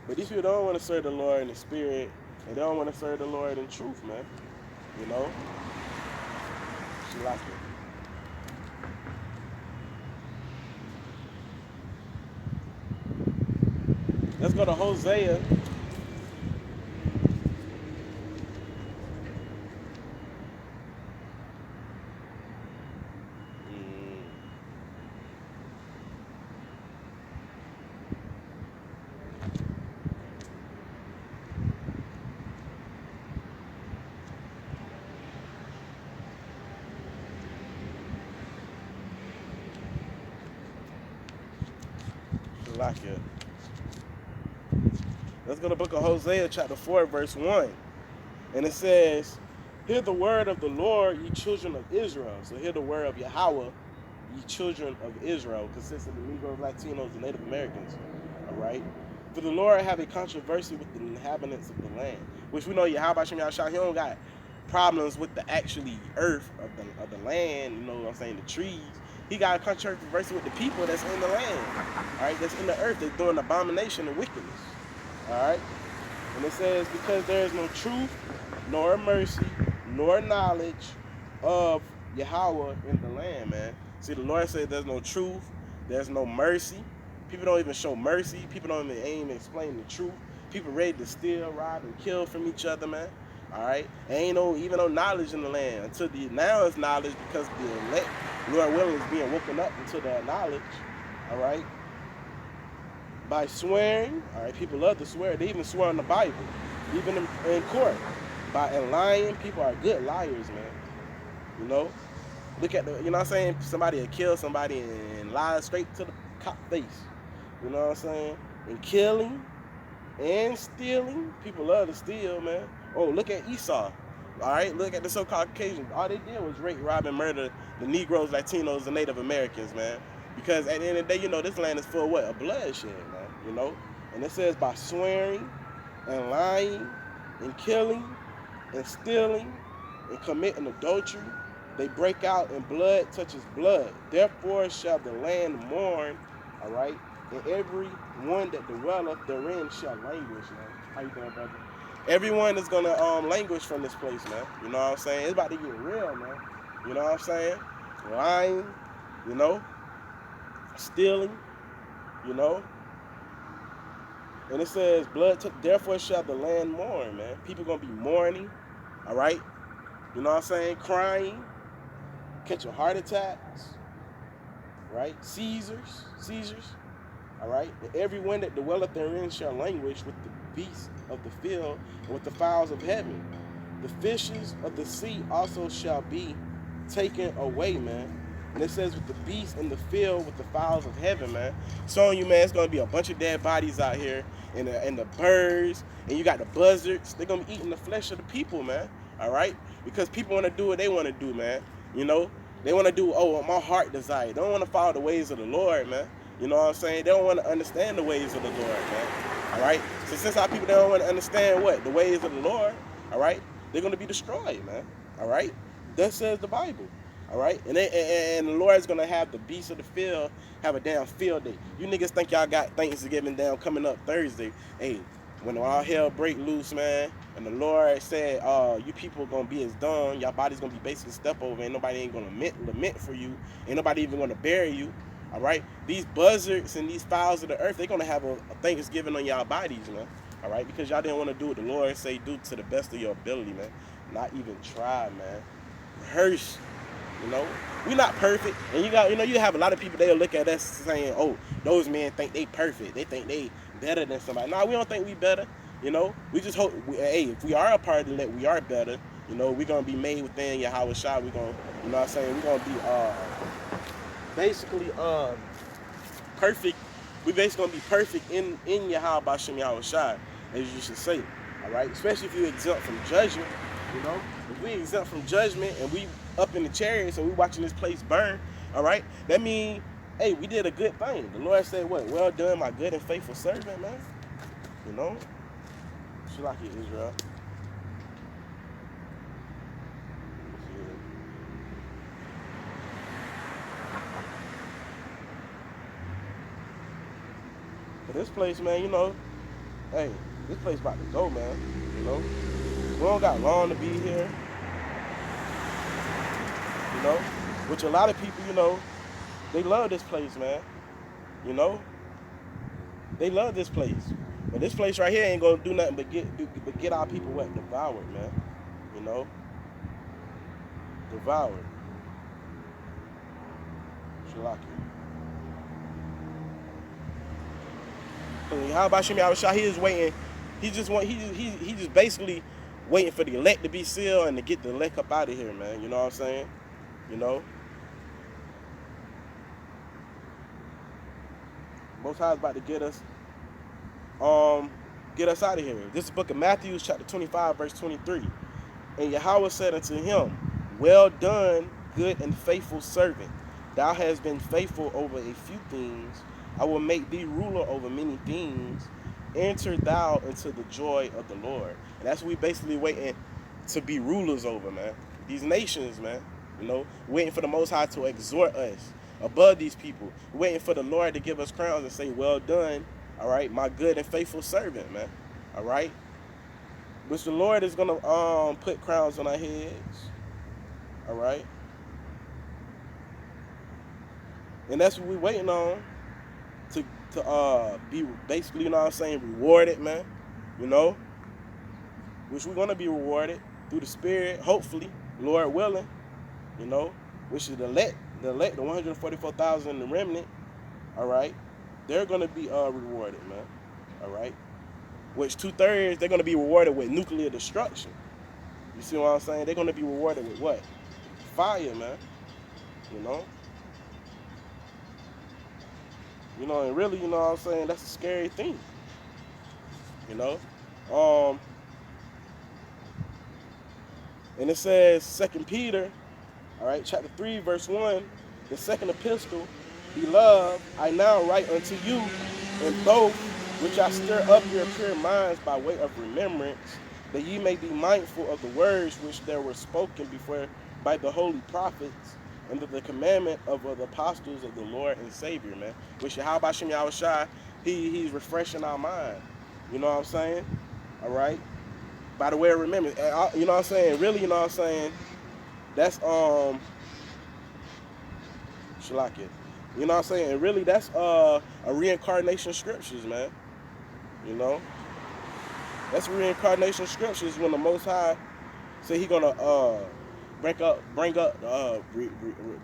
But these people don't want to serve the Lord in the spirit, and they don't want to serve the Lord in truth, man. You know? She like it. Let's go to Hosea. Like it. Let's go to the book of Hosea, chapter 4, verse 1. And it says, hear the word of the Lord, ye children of Israel. So hear the word of Yahweh, ye children of Israel, consisting of the Negroes, Latinos, and Native Americans. All right? For the Lord have a controversy with the inhabitants of the land. Which we know Yahweh Shem Yahshua, he don't got problems with the actually earth of the land, you know what I'm saying, the trees. He got a controversy with the people that's in the land, all right, that's in the earth, that's doing abomination and wickedness, all right? And it says, because there is no truth, nor mercy, nor knowledge of Yahweh in the land, man. See, the Lord said there's no truth, there's no mercy. People don't even show mercy. People don't even aim and explain the truth. People ready to steal, rob, and kill from each other, man. All right, ain't even no knowledge in the land until now it's knowledge because the elect, Lord willing, is being woken up into that knowledge. All right, by swearing. All right, people love to swear. They even swear on the Bible, even in court. And lying, people are good liars, man. You know, look at the, you know what I'm saying? Somebody will kill somebody and lie straight to the cop face. You know what I'm saying? And killing and stealing, people love to steal, man. Oh, look at Esau. All right, look at the so-called Caucasians. All they did was rape, rob, and murder the Negroes, Latinos, and Native Americans, man. Because at the end of the day, you know, this land is full of what? A bloodshed, man. You know? And it says by swearing and lying and killing and stealing and committing adultery, they break out and blood touches blood. Therefore shall the land mourn, all right? And every one that dwelleth therein shall languish, man. How you doing, brother? Everyone is gonna languish from this place, man. You know what I'm saying? It's about to get real, man. You know what I'm saying? Lying, you know, stealing, you know. And it says, therefore shall the land mourn, man. People gonna be mourning, all right? You know what I'm saying? Crying, catching heart attacks, right? Caesars, all right? And every one that dwelleth therein shall languish with the beasts of the field and with the fowls of heaven. The fishes of the sea also shall be taken away, man. And it says with the beasts in the field, with the fowls of heaven, man. Showing you, man, it's gonna be a bunch of dead bodies out here, and the birds, and you got the buzzards. They're gonna be eating the flesh of the people, man. All right, because people want to do what they want to do, man. You know, they want to do what my heart desire. They don't want to follow the ways of the Lord, man. You know what I'm saying? They don't want to understand the ways of the Lord, man. All right. So since our people don't want to understand the ways of the Lord, all right, they're gonna be destroyed, man. All right. That says the Bible. All right, and the Lord is gonna have the beasts of the field have a damn field day. You niggas think y'all got Thanksgiving down coming up Thursday? Hey, when all hell break loose, man, and the Lord said, you people gonna be as dumb, y'all body's gonna be basically step over, and nobody ain't gonna lament for you, ain't nobody even gonna bury you. All right, these buzzards and these fowls of the earth, they're gonna have a Thanksgiving on y'all bodies, man. All right, because y'all didn't want to do what the Lord say do to the best of your ability, man. Not even try, man. Rehearse. You know, we not perfect, and you have a lot of people they'll look at us saying, "Oh, those men think they perfect. They think they better than somebody." Nah, we don't think we better. You know, we just hope. Hey, if we are a part of that, we are better. You know, we're gonna be made within Yahweh Shah. We gonna, you know what I'm saying? We're gonna be basically perfect. We basically gonna be perfect in Yahweh Bashem Yahweh Shah, as you should say. All right, especially if you exempt from judgment. You know, if we exempt from judgment and we up in the chariots and we watching this place burn, all right, that means, hey, we did a good thing. The Lord said, what? Well done, my good and faithful servant, man. You know, Shalaki Israel. But this place, man, you know, hey, this place about to go, man. You know, we don't got long to be here. You know, which a lot of people, you know, they love this place, man. You know, they love this place, but this place right here ain't gonna do nothing but get our people devoured, man. You know, devoured. Shalaki. How about Shemi Awashah? He is waiting. He just basically waiting for the elect to be sealed and to get the elect up out of here, man. You know what I'm saying? You know. Most High is about to get us out of here. This is the book of Matthew, chapter 25, verse 23. And Yahweh said unto him, well done, good and faithful servant. Thou hast been faithful over a few things. I will make thee ruler over many things. Enter thou into the joy of the Lord. And that's what we basically waiting to be rulers over, man. These nations, man. You know, waiting for the Most High to exhort us above these people. Waiting for the Lord to give us crowns and say, well done, all right, my good and faithful servant, man. All right. Which the Lord is going to put crowns on our heads. All right. And that's what we're waiting on to be basically, you know what I'm saying, rewarded, man. You know, which we're going to be rewarded through the Spirit, hopefully, Lord willing, you know, which is the 144,000 in the remnant, all right, they're going to be rewarded, man, all right, which 2/3, they're going to be rewarded with nuclear destruction. You see what I'm saying? They're going to be rewarded with what? Fire, man, you know. You know, and really, you know what I'm saying, that's a scary thing, you know. And it says, 2 Peter, all right, chapter 3, verse 1, the second epistle, beloved, I now write unto you in both, which I stir up your pure minds by way of remembrance, that ye may be mindful of the words which there were spoken before by the holy prophets, and of the commandment of the apostles of the Lord and Savior, man. Which Yahweh Shem Yahweh Shai, he's refreshing our mind. You know what I'm saying? All right. By the way of remembrance, you know what I'm saying? Really, you know what I'm saying? That's Shalakia. You know what I'm saying? And really, that's a reincarnation scriptures, man. You know, that's reincarnation scriptures when the Most High say He gonna bring up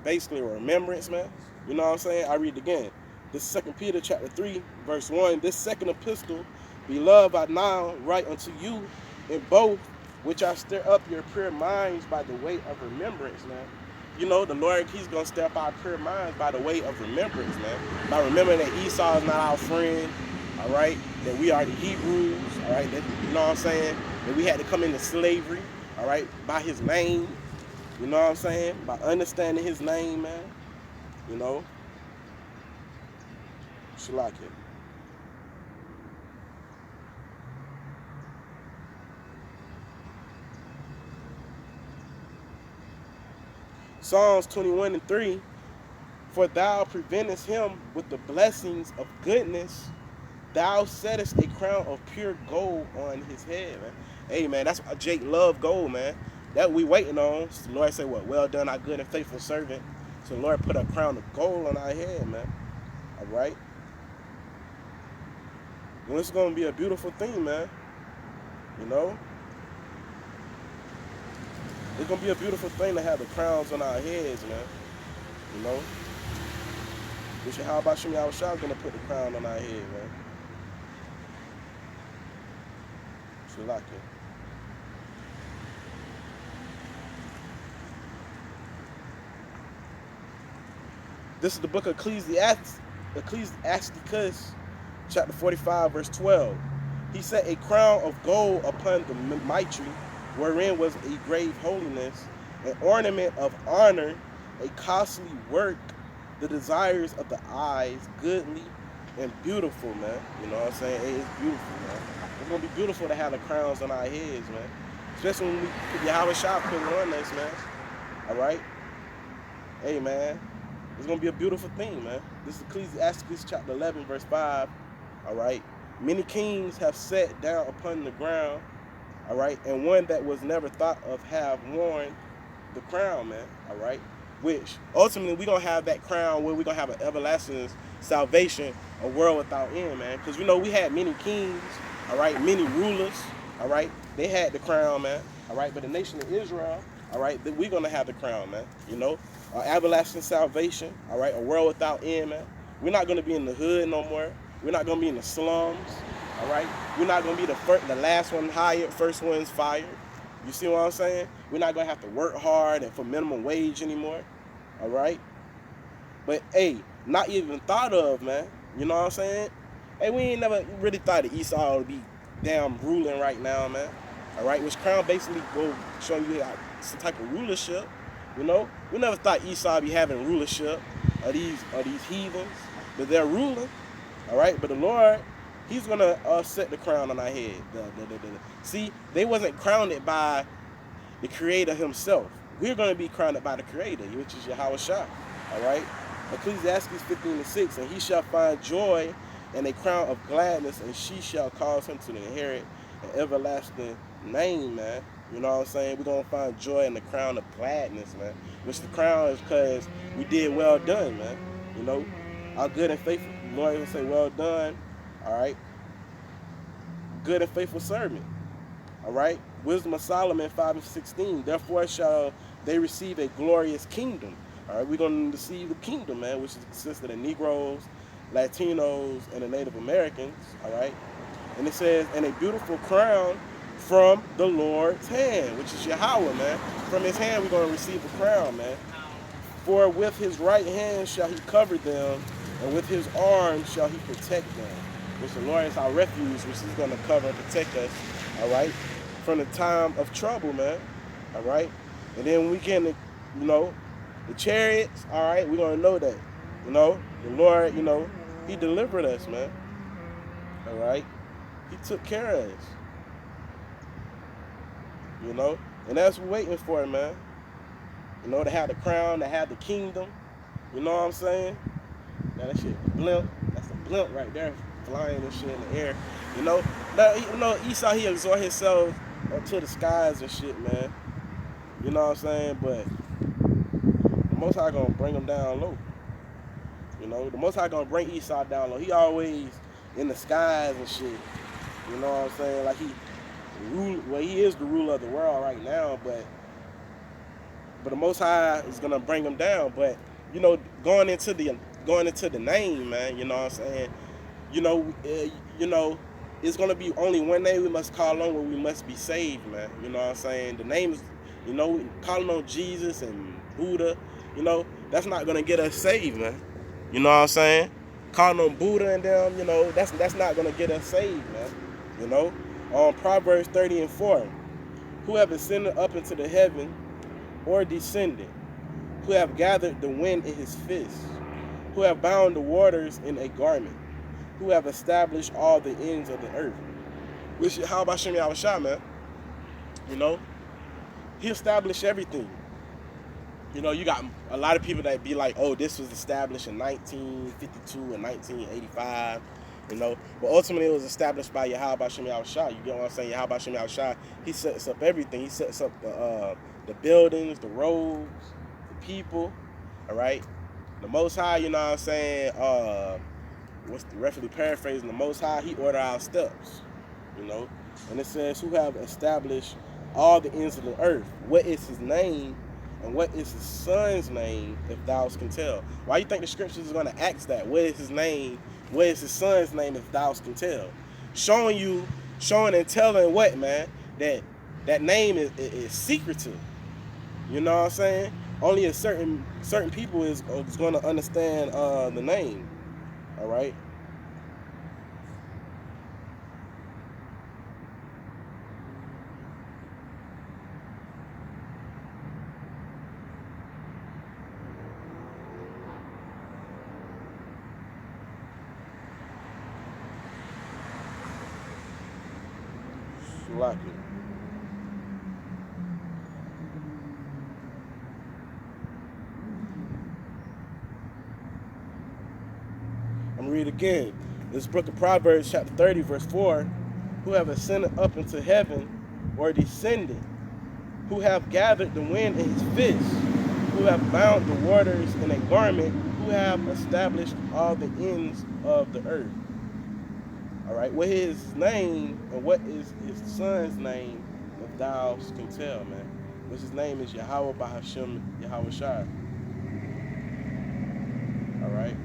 basically remembrance, man. You know what I'm saying? I read it again. This is 2 Peter chapter 3, verse 1. This second epistle, beloved, I now write unto you in both, which I stir up your pure minds by the way of remembrance, man. You know, the Lord, he's going to stir up our pure minds by the way of remembrance, man. By remembering that Esau is not our friend, all right? That we are the Hebrews, all right? That, you know what I'm saying? That we had to come into slavery, all right? By his name, you know what I'm saying? By understanding his name, man. You know? Shalak it. Psalms 21:3. For thou preventest him with the blessings of goodness. Thou settest a crown of pure gold on his head, man. Hey, man, that's why Jake love gold, man. That we waiting on. So the Lord say, what? Well done, our good and faithful servant. So the Lord put a crown of gold on our head, man. All right? Well, it's going to be a beautiful thing, man. You know? It's going to be a beautiful thing to have the crowns on our heads, man. You know? How about Shimmy Awashai going to put the crown on our head, man? Shalak it. This is the book of Ecclesiasticus, chapter 45, verse 12. He set a crown of gold upon the mitre, wherein was a grave holiness, an ornament of honor, a costly work, the desires of the eyes, goodly and beautiful, man. You know what I'm saying? Hey, it's beautiful, man. It's going to be beautiful to have the crowns on our heads, man. Especially when we put Yahweh put it on us, man. All right? Hey, man. It's going to be a beautiful thing, man. This is Ecclesiasticus chapter 11, verse 5. All right? Many kings have sat down upon the ground, all right? And one that was never thought of have worn the crown, man, all right? Which, ultimately, we're going to have that crown where we're going to have an everlasting salvation, a world without end, man. Because, you know, we had many kings, all right? Many rulers, all right? They had the crown, man, all right? But the nation of Israel, all right, we're going to have the crown, man, you know? Everlasting salvation, all right? A world without end, man. We're not going to be in the hood no more. We're not going to be in the slums, all right? We're not going to be the last one hired, first one's fired. You see what I'm saying? We're not going to have to work hard and for minimum wage anymore, all right? But, hey, not even thought of, man. You know what I'm saying? Hey, we ain't never really thought that Esau would be damn ruling right now, man. All right? Which crown basically go showing you some type of rulership, you know? We never thought Esau would be having rulership of these heathens, but they're ruling, all right? But the Lord, he's going to set the crown on our head. See, they wasn't crowned by the Creator himself. We're going to be crowned by the Creator, which is Yahweh Shah, all right? Ecclesiastes 15:6, and he shall find joy and a crown of gladness, and she shall cause him to inherit an everlasting name, man. You know what I'm saying? We're going to find joy in the crown of gladness, man. Which the crown is because we did well done, man. You know, our good and faithful, the Lord will say, well done, all right? Good and faithful servant, all right? Wisdom of Solomon 5:16, therefore shall they receive a glorious kingdom. All right, we're going to receive the kingdom, man, which consists of the Negroes, Latinos, and the Native Americans, all right? And it says, and a beautiful crown from the Lord's hand, which is Yahweh, man. From his hand, we're going to receive the crown, man. For with his right hand shall he cover them, and with his arm shall he protect them. Which the Lord is our refuge, which is going to cover and protect us, all right, from the time of trouble, man, all right? And then we can, you know, the chariots, all right, we're going to know that, you know, the Lord, you know, he delivered us, man, all right? He took care of us, you know, and that's what we're waiting for, man, you know, to have the crown, to have the kingdom, you know what I'm saying? Now that shit, a blimp, that's a blimp right there, flying and shit in the air, you know? Now, you know, Esau, he exhort himself up to the skies and shit, man, you know what I'm saying? But the Most High gonna bring him down low. You know, the Most High gonna bring Esau down low. He always in the skies and shit. You know what I'm saying? Like he is the ruler of the world right now, but the Most High is gonna bring him down. But going into the name, man. You know what I'm saying? You know, you know, it's gonna be only one name we must call on when we must be saved, man. You know what I'm saying? The name is, calling on Jesus and Buddha. That's not gonna get us saved, man. You know what I'm saying? Calling on Buddha and them, that's not gonna get us saved, man. You know, on Proverbs 30:4, who have ascended up into the heaven or descended, who have gathered the wind in his fist, who have bound the waters in a garment, who have established all the ends of the earth. Which, how about Shemi Awashai, man? He established everything. You got a lot of people that be like, oh, this was established in 1952 and 1985, But ultimately, it was established by Yahweh Shem Yahushua. You get what I'm saying? Yahweh Shem Yahushua, he sets up everything. He sets up the buildings, the roads, the people, all right? The Most High, you know what I'm saying? What's the roughly paraphrasing? The Most High, he order our steps, And it says, who have established all the ends of the earth. What is his name? And what is his son's name, if thou can tell? Why you think the scriptures is going to ask that? What is his name? What is his son's name, if thou can tell? Showing and telling what, man? That name is secretive. You know what I'm saying? Only a certain people is going to understand the name. All right? Like it. I'm going to read again. This book of Proverbs, chapter 30, verse 4. Who have ascended up into heaven or descended, who have gathered the wind in his fist, who have bound the waters in a garment, who have established all the ends of the earth. All right, what is his name and what is his son's name, if thou can tell, man? Which his name is Yahweh Bahashem Yahweh Shai. All right.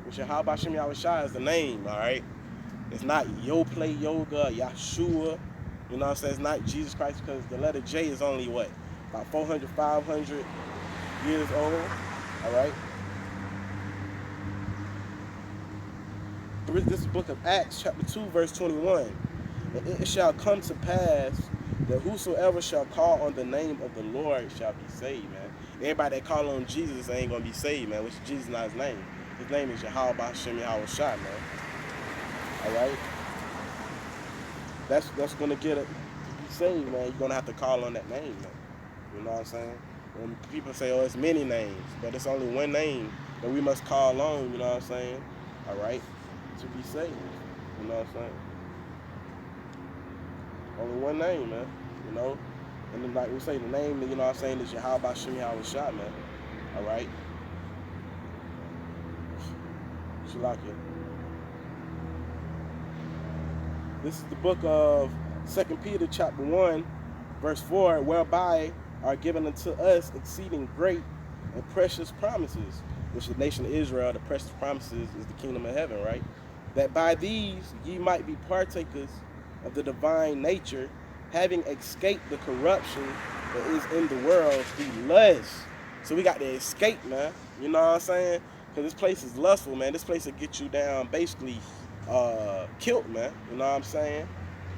Which Yahweh Bahashem Yahweh Shai is the name, all right? It's not Yo Play Yoga, Yahshua. You know what I'm saying? It's not Jesus Christ, because the letter J is only what? About 400, 500 years old. All right? This is the book of Acts, chapter 2, verse 21. And it shall come to pass that whosoever shall call on the name of the Lord shall be saved, man. Everybody that call on Jesus ain't going to be saved, man, which Jesus is not his name. His name is Yahweh B'Shem Yahweh Shai, man. All right? That's going to get it to be saved, man. You're going to have to call on that name, man. You know what I'm saying? When people say, oh, it's many names, but it's only one name that we must call on, you know what I'm saying? All right? To be saved. You know what I'm saying? Only one name, man. And then, like we say, the name, you know what I'm saying, is Yahweh B'Shem Yahweh Shai, man. All right? Shalakia. This is the book of 2 Peter chapter 1, verse 4, whereby are given unto us exceeding great and precious promises, which the nation of Israel, the precious promises is the kingdom of heaven, right? That by these ye might be partakers of the divine nature, having escaped the corruption that is in the world through lust. So we got to escape, man. You know what I'm saying? Because this place is lustful, man. This place will get you down, basically, killed, man. You know what I'm saying?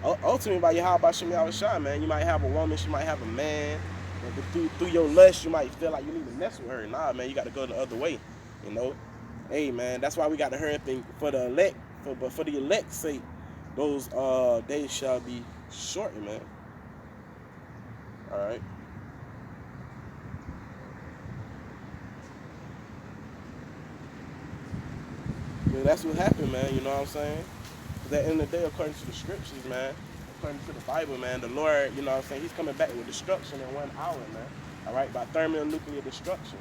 Ultimately, by Yahweh B'Shem Yahweh Shai, man, you might have a woman, she might have a man, but through your lust, you might feel like you need to mess with her. Nah, man, you got to go the other way, Hey, man, that's why we got to hurry up for the elect, but for the elect's sake, those days shall be shortened, man. All right. Yeah, that's what happened, man. You know what I'm saying? Because at the end of the day, according to the scriptures, man, according to the Bible, man, the Lord, you know what I'm saying, he's coming back with destruction in 1 hour, man. All right, by thermonuclear destruction.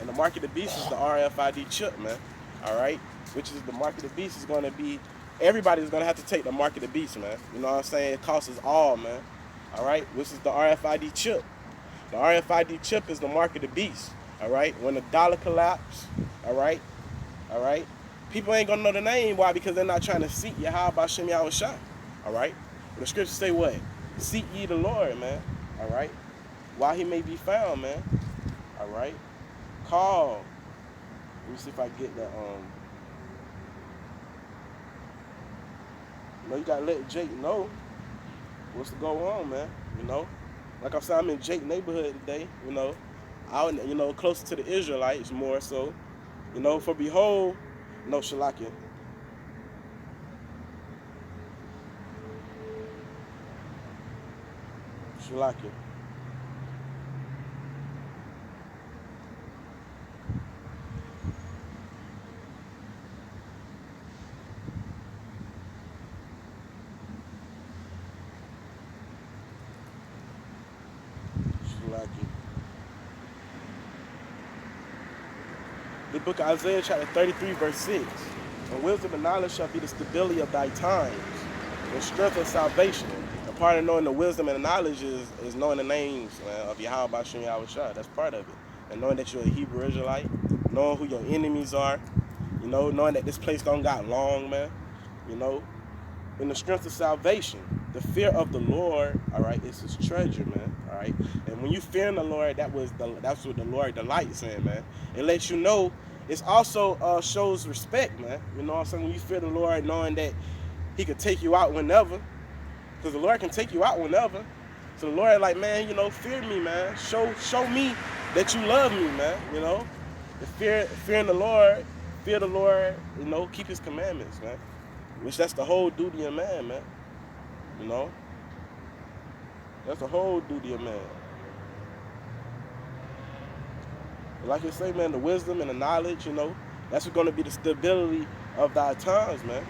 And the mark of the beast is the RFID chip, man. All right, which is the mark of the beast is going to be everybody's going to have to take the mark of the beast, man. You know what I'm saying? It costs us all, man. All right? Which is the RFID chip. The RFID chip is the mark of the beast. All right? When the dollar collapses, all right? All right? People ain't going to know the name. Why? Because they're not trying to seek Yahweh Shem Yahweh Shai. All right? But the scriptures say what? Seek ye the Lord, man. All right? While he may be found, man. All right? Call. Let me see if I get that. You know, you gotta let Jake know what's to go on, man. You know, like I said, I'm in Jake neighborhood today. You know, out, you know, closer to the Israelites more so. You know, for behold, no Shalakia. Shalakia. The book of Isaiah chapter 33 verse 6. And wisdom and knowledge shall be the stability of thy times, and strength of salvation. And part of knowing the wisdom and the knowledge is knowing the names, man, of Yahweh Shem Yahweh Shai. That's part of it. And knowing that you're a Hebrew Israelite, knowing who your enemies are, you know, knowing that this place don't got long, man, you know. In the strength of salvation, the fear of the Lord, all right, is his treasure, man, all right. And when you fear the Lord, that's what the Lord delights in, man. It lets you know. It also shows respect, man. You know what I'm saying? When you fear the Lord, knowing that he could take you out whenever, because the Lord can take you out whenever. So the Lord, like, man, you know, fear me, man. Show me that you love me, man. You know, fearing the Lord, fear the Lord. You know, keep his commandments, man. Which that's the whole duty of man, man. You know? That's the whole duty of man. Like I say, man, the wisdom and the knowledge, you know, that's what's going to be the stability of thy times, man.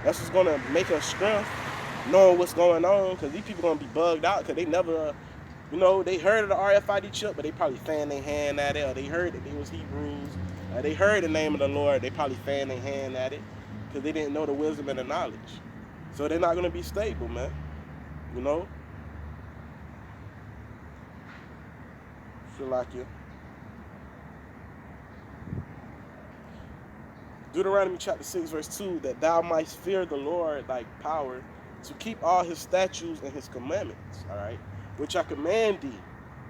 That's what's going to make us strength, knowing what's going on, because these people going to be bugged out because they never, you know, they heard of the RFID chip, but they probably fan their hand at it, or they heard that they was Hebrews, they heard the name of the Lord, they probably fan their hand at it, because they didn't know the wisdom and the knowledge. So they're not going to be stable, man. You know? Feel like you. Deuteronomy chapter 6 verse 2, that thou mightst fear the Lord thy power, to keep all his statutes and his commandments, all right, which I command thee,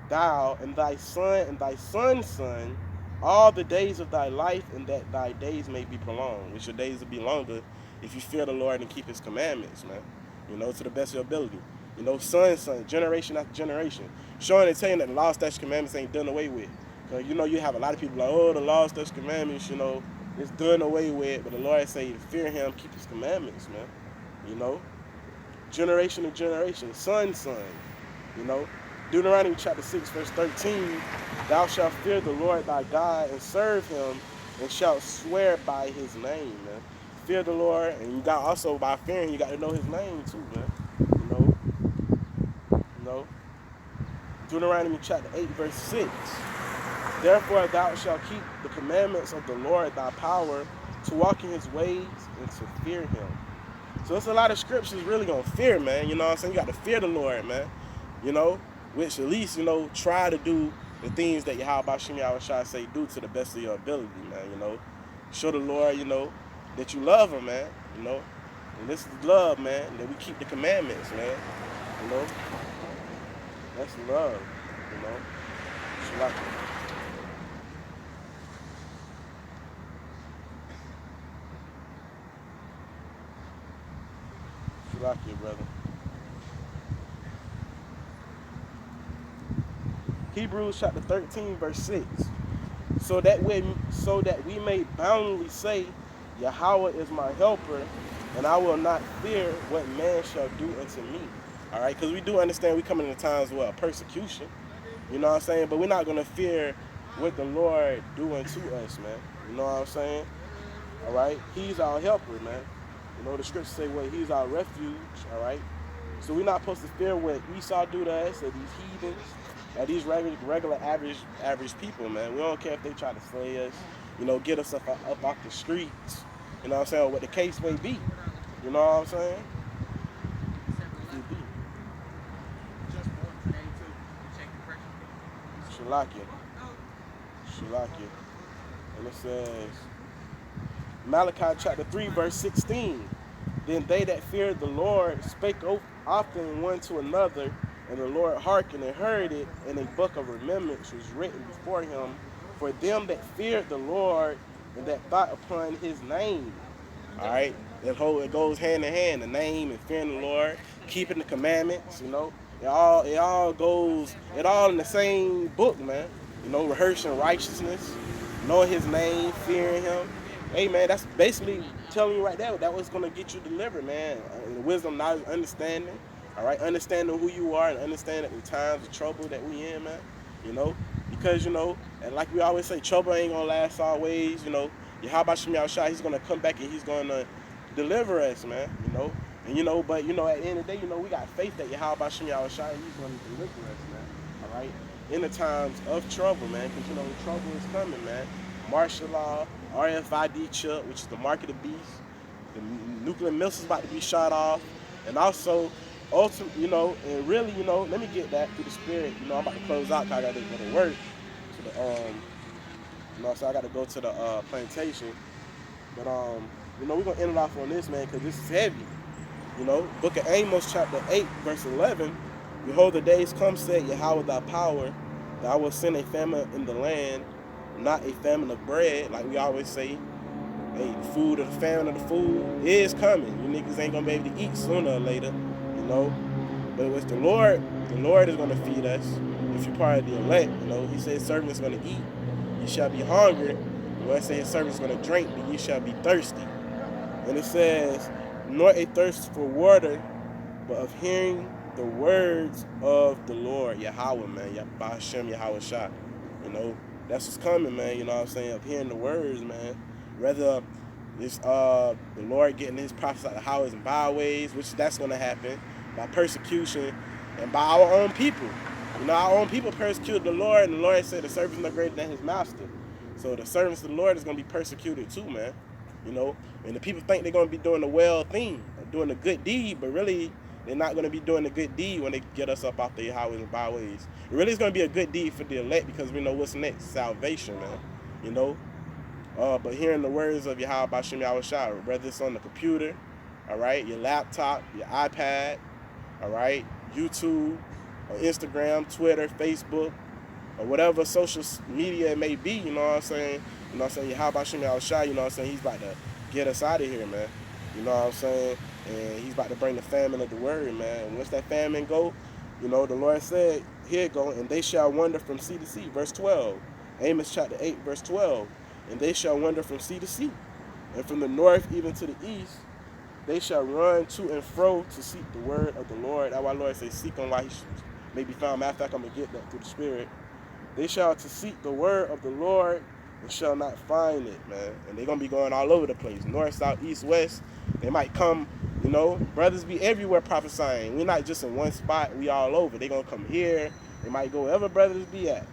thou and thy son and thy son's son, all the days of thy life, and that thy days may be prolonged, which your days will be longer if you fear the Lord and keep his commandments, man. You know, to the best of your ability. You know, son, generation after generation. Showing and telling that the law, statutes, commandments ain't done away with. Because, you know, you have a lot of people like, oh, the law, statutes, commandments, you know, it's done away with. But the Lord say to fear him, keep his commandments, man. You know, generation to generation, son, you know. Deuteronomy chapter 6 verse 13, thou shalt fear the Lord thy God and serve him, and shalt swear by his name, man. Fear the Lord, and you got also by fearing, you got to know his name too, man. You know. Deuteronomy chapter 8 verse 6, therefore thou shalt keep the commandments of the Lord thy power, to walk in his ways and to fear him. So it's a lot of scriptures really on fear, man. You know what I'm saying? You got to fear the Lord, man. You know, which at least, you know, try to do the things that Yahweh Shem Yahweh Shai say do to the best of your ability, man. You know, show the Lord, you know, that you love him, man. You know, and this is love, man, that we keep the commandments, man. You know, that's love, you know. Shalawam. Shalawam, brother. Hebrews chapter 13 verse 6. So that we may boundly say, Yahweh is my helper, and I will not fear what man shall do unto me. All right, because we do understand we come into times of persecution. You know what I'm saying? But we're not going to fear what the Lord doing to us, man. You know what I'm saying? All right? He's our helper, man. You know, the scriptures say, well, he's our refuge, all right? So we're not supposed to fear what Esau do to us, or these heathens, or these regular average people, man. We don't care if they try to slay us, you know, get us up off the streets, You know what I'm saying? Or what the case may be. You know what I'm saying? Shalakia. Shalakia. And it says, Malachi chapter 3, verse 16. Then they that feared the Lord spake often one to another, and the Lord hearkened and heard it, and a book of remembrance was written before him for them that feared the Lord and that thought upon his name. All right, it goes hand in hand. The name and fearing the Lord, keeping the commandments. You know, it all in the same book, man. You know, rehearsing righteousness, knowing His name, fearing Him. Hey, man, that's basically telling you right there that what's gonna get you delivered, man. Wisdom, knowledge, understanding. All right, understanding who you are and understanding the times of trouble that we in, man. You know, because and like we always say, trouble ain't gonna last always. You know, Yahweh Shem Yahushua, He's gonna come back and He's gonna deliver us, man. But at the end of the day, we got faith that Yahweh Shem Yahushua, He's gonna deliver us, man. All right, in the times of trouble, man, because trouble is coming, man. Martial law, RFID chip, which is the mark of the beast. The nuclear missiles about to be shot off, and also, ultimately, and really, let me get that through the spirit. I'm about to close out because I got to go to work. So I got to go to the plantation. But we're gonna end it off on this, man, because this is heavy. Book of Amos, chapter 8, verse 11. Behold, the days come, said Yahweh thy power, that I will send a famine in the land, not a famine of bread, like we always say. Hey, the food of the famine of the food is coming. You niggas ain't gonna be able to eat sooner or later, But with the Lord is gonna feed us. If you're part of the elect, He said servants gonna eat, you shall be hungry. The Lord said His servants gonna drink, but you shall be thirsty. And it says, nor a thirst for water, but of hearing the words of the Lord, Yahweh, man, Yahweh Hashem, Yahweh Shah. That's what's coming, man. You know what I'm saying? Of hearing the words, man. Whether it's the Lord getting His prophets out of highways and byways, which that's going to happen by persecution and by our own people. Our own people persecuted the Lord, and the Lord said the servants are greater than His master. So the servants of the Lord is going to be persecuted too, man. And the people think they're going to be doing the well thing, doing the good deed, but really they're not going to be doing the good deed when they get us up off the highways and byways. It really is going to be a good deed for the elect because we know what's next, salvation, man. But hearing the words of Yahweh Shem Yahushua, whether it's on the computer, all right, your laptop, your iPad, all right, YouTube, or Instagram, Twitter, Facebook, or whatever social media it may be, you know what I'm saying? Yahweh Shem Yahushua, He's about to get us out of here, man. You know what I'm saying? And He's about to bring the famine of the word, man. And once that famine go, the Lord said, here it go, and they shall wander from sea to sea. Verse 12. Amos chapter 8, verse 12. And they shall wander from sea to sea. And from the north even to the east, they shall run to and fro to seek the word of the Lord. That's why the Lord says, seek on why He may be found. Matter of fact, I'm going to get that through the Spirit. They shall to seek the word of the Lord and shall not find it, man. And they're going to be going all over the place. North, south, east, west. They might come, brothers be everywhere prophesying. We're not just in one spot. We all over. They're going to come here. They might go wherever brothers be at.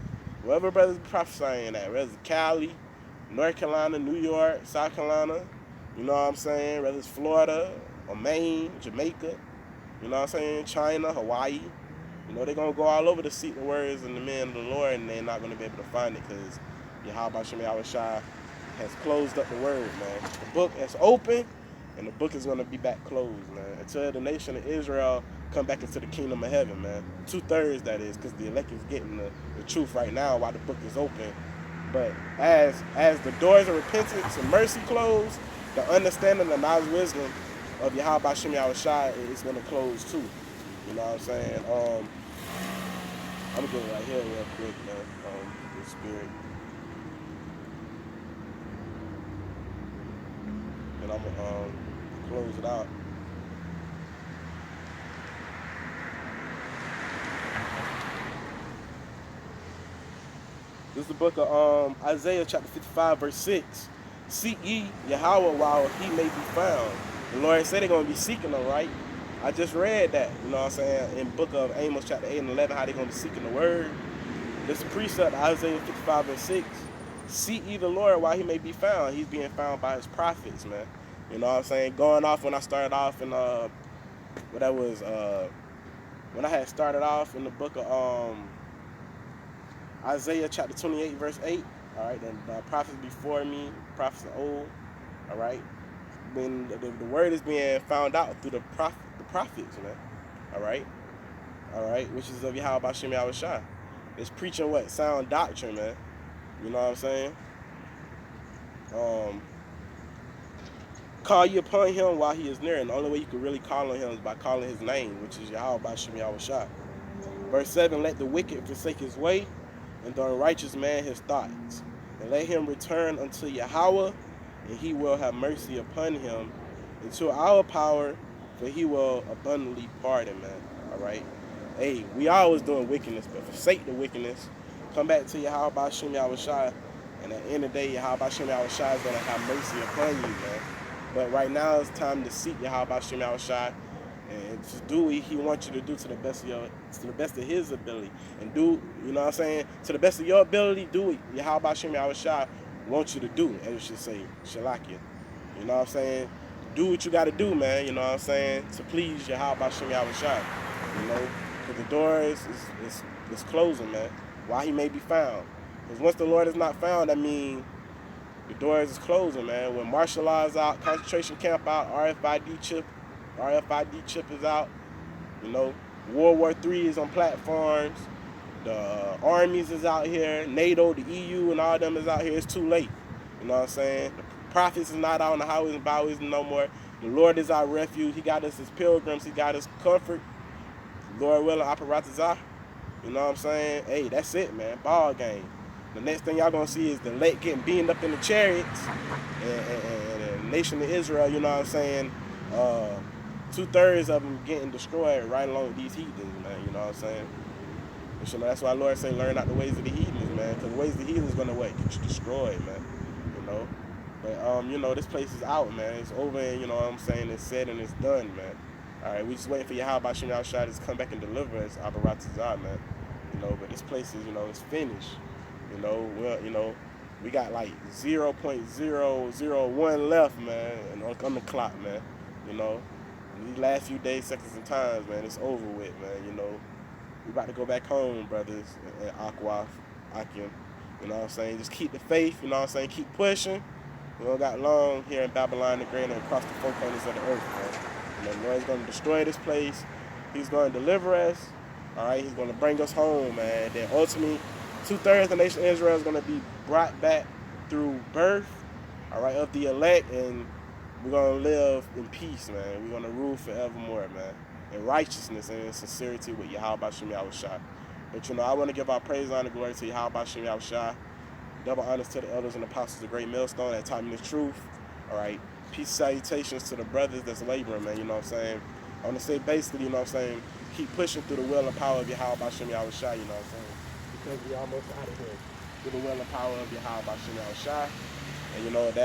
Wherever brothers be prophesying at. Whether it's Cali, North Carolina, New York, South Carolina. You know what I'm saying? Whether it's Florida or Maine, Jamaica. You know what I'm saying? China, Hawaii. They're going to go all over to seek the words and the men of the Lord, and they're not going to be able to find it because Yahweh Shem Yahushua has closed up the word, man. The book is open, and the book is going to be back closed, man, until the nation of Israel come back into the kingdom of heaven, man. 2/3, that is, because the elect is getting the truth right now while the book is open. But as the doors of repentance and mercy close, the understanding and knowledge wisdom of Yahweh Shem Yahushua is going to close too. You know what I'm saying? I'm going to get it right here real quick, man, the Spirit. And I'm going to close it out. This is the book of Isaiah chapter 55, verse 6. Seek ye Yahweh while He may be found. The Lord said they're going to be seeking Him, right? I just read that, you know what I'm saying, in the book of Amos chapter 8 and 11, how they're going to be seeking the word. This is a precept, Isaiah 55 and 6. seek ye the Lord while he may be found. He's being found by his prophets, man. You know what I'm saying? Going off when I started off in what that was when I had started off in the book of Isaiah chapter 28 verse 8. All right, the prophets before me, prophets of old. All right, when the word is being found out through the prophets, man. All right, which is of Yahweh Bashem Yahushua. It's preaching what? Sound doctrine, man. You know what I'm saying? Call ye upon him while he is near, and the only way you can really call on him is by calling his name, which is Yahweh Bashem Yahushua. Verse 7, let the wicked forsake his way, and the unrighteous man his thoughts. And let him return unto Yahweh, and he will have mercy upon him, and to our power, for he will abundantly pardon, man. All right? Hey, we always doing wickedness, but forsake the wickedness. Come back to Yahweh Bashem Yahushua, and at the end of the day, Yahweh Bashem Yahushua is going to have mercy upon you, man. But right now, it's time to seek Yahweh Bashem Yahushua, and to do what he wants you to do to the best of his ability, and do, you know what I'm saying, to the best of your ability, do what Yahweh Bashem Yahushua wants you to do, as you should say, Shalakia. You know what I'm saying? Do what you got to do, man. You know what I'm saying? To please Yahweh Bashem Yahushua. You know, because the door is closing, man. While he may be found, because once the Lord is not found, I mean, the doors is closing, man. When martial law is out, concentration camp out, RFID chip is out. You know, World War III is on platforms. The armies is out here. NATO, the EU, and all of them is out here. It's too late. You know what I'm saying? The prophets is not out on the highways and byways no more. The Lord is our refuge. He got us as pilgrims. He got us comfort. Lord willing, Aparatazah. You know what I'm saying? Hey, that's it, man. Ball game. The next thing y'all gonna see is the elect getting beamed up in the chariots, and the nation of Israel, you know what I'm saying, 2/3 of them getting destroyed right along with these heathens, man. You know what I'm saying? But, you know, that's why the Lord say, learn out the ways of the heathens, man. Because the ways of the heathens gonna what? Get you destroyed, man. You know. But you know, this place is out, man. It's over, and you know what I'm saying. It's said and it's done, man. All right, we just waiting for Yahweh Bashem Yahushua to come back and deliver us, Aparatazah, man. You know, but this place is, you know, it's finished. You know, well, you know, we got like 0.001 left, man, and on the clock, man. You know, these last few days, seconds, and times, man, it's over with, man. You know, we about to go back home, brothers, and Akim. You know what I'm saying? Just keep the faith. You know what I'm saying? Keep pushing. We don't got long here in Babylon the Great and across the four corners of the earth, man. You know, the Lord's going to destroy this place. He's going to deliver us. All right, he's going to bring us home, man. Then ultimately, 2/3 of the nation of Israel is going to be brought back through birth, all right, of the elect, and we're going to live in peace, man. We're going to rule forevermore, man, in righteousness and in sincerity with Yahweh Bashem Yahushua. But, you know, I want to give our praise, honor, glory to Yahweh Bashem Yahushua. Double honors to the elders and apostles of the Great Millstone that taught me the truth, all right. Peace salutations to the brothers that's laboring, man, you know what I'm saying. I want to say basically, you know what I'm saying, keep pushing through the will and power of Yahweh Bashem Yahushua, you know what I'm saying. Because we almost out of here. Through the will and power of Yahweh Bashem Yahushua. And you know that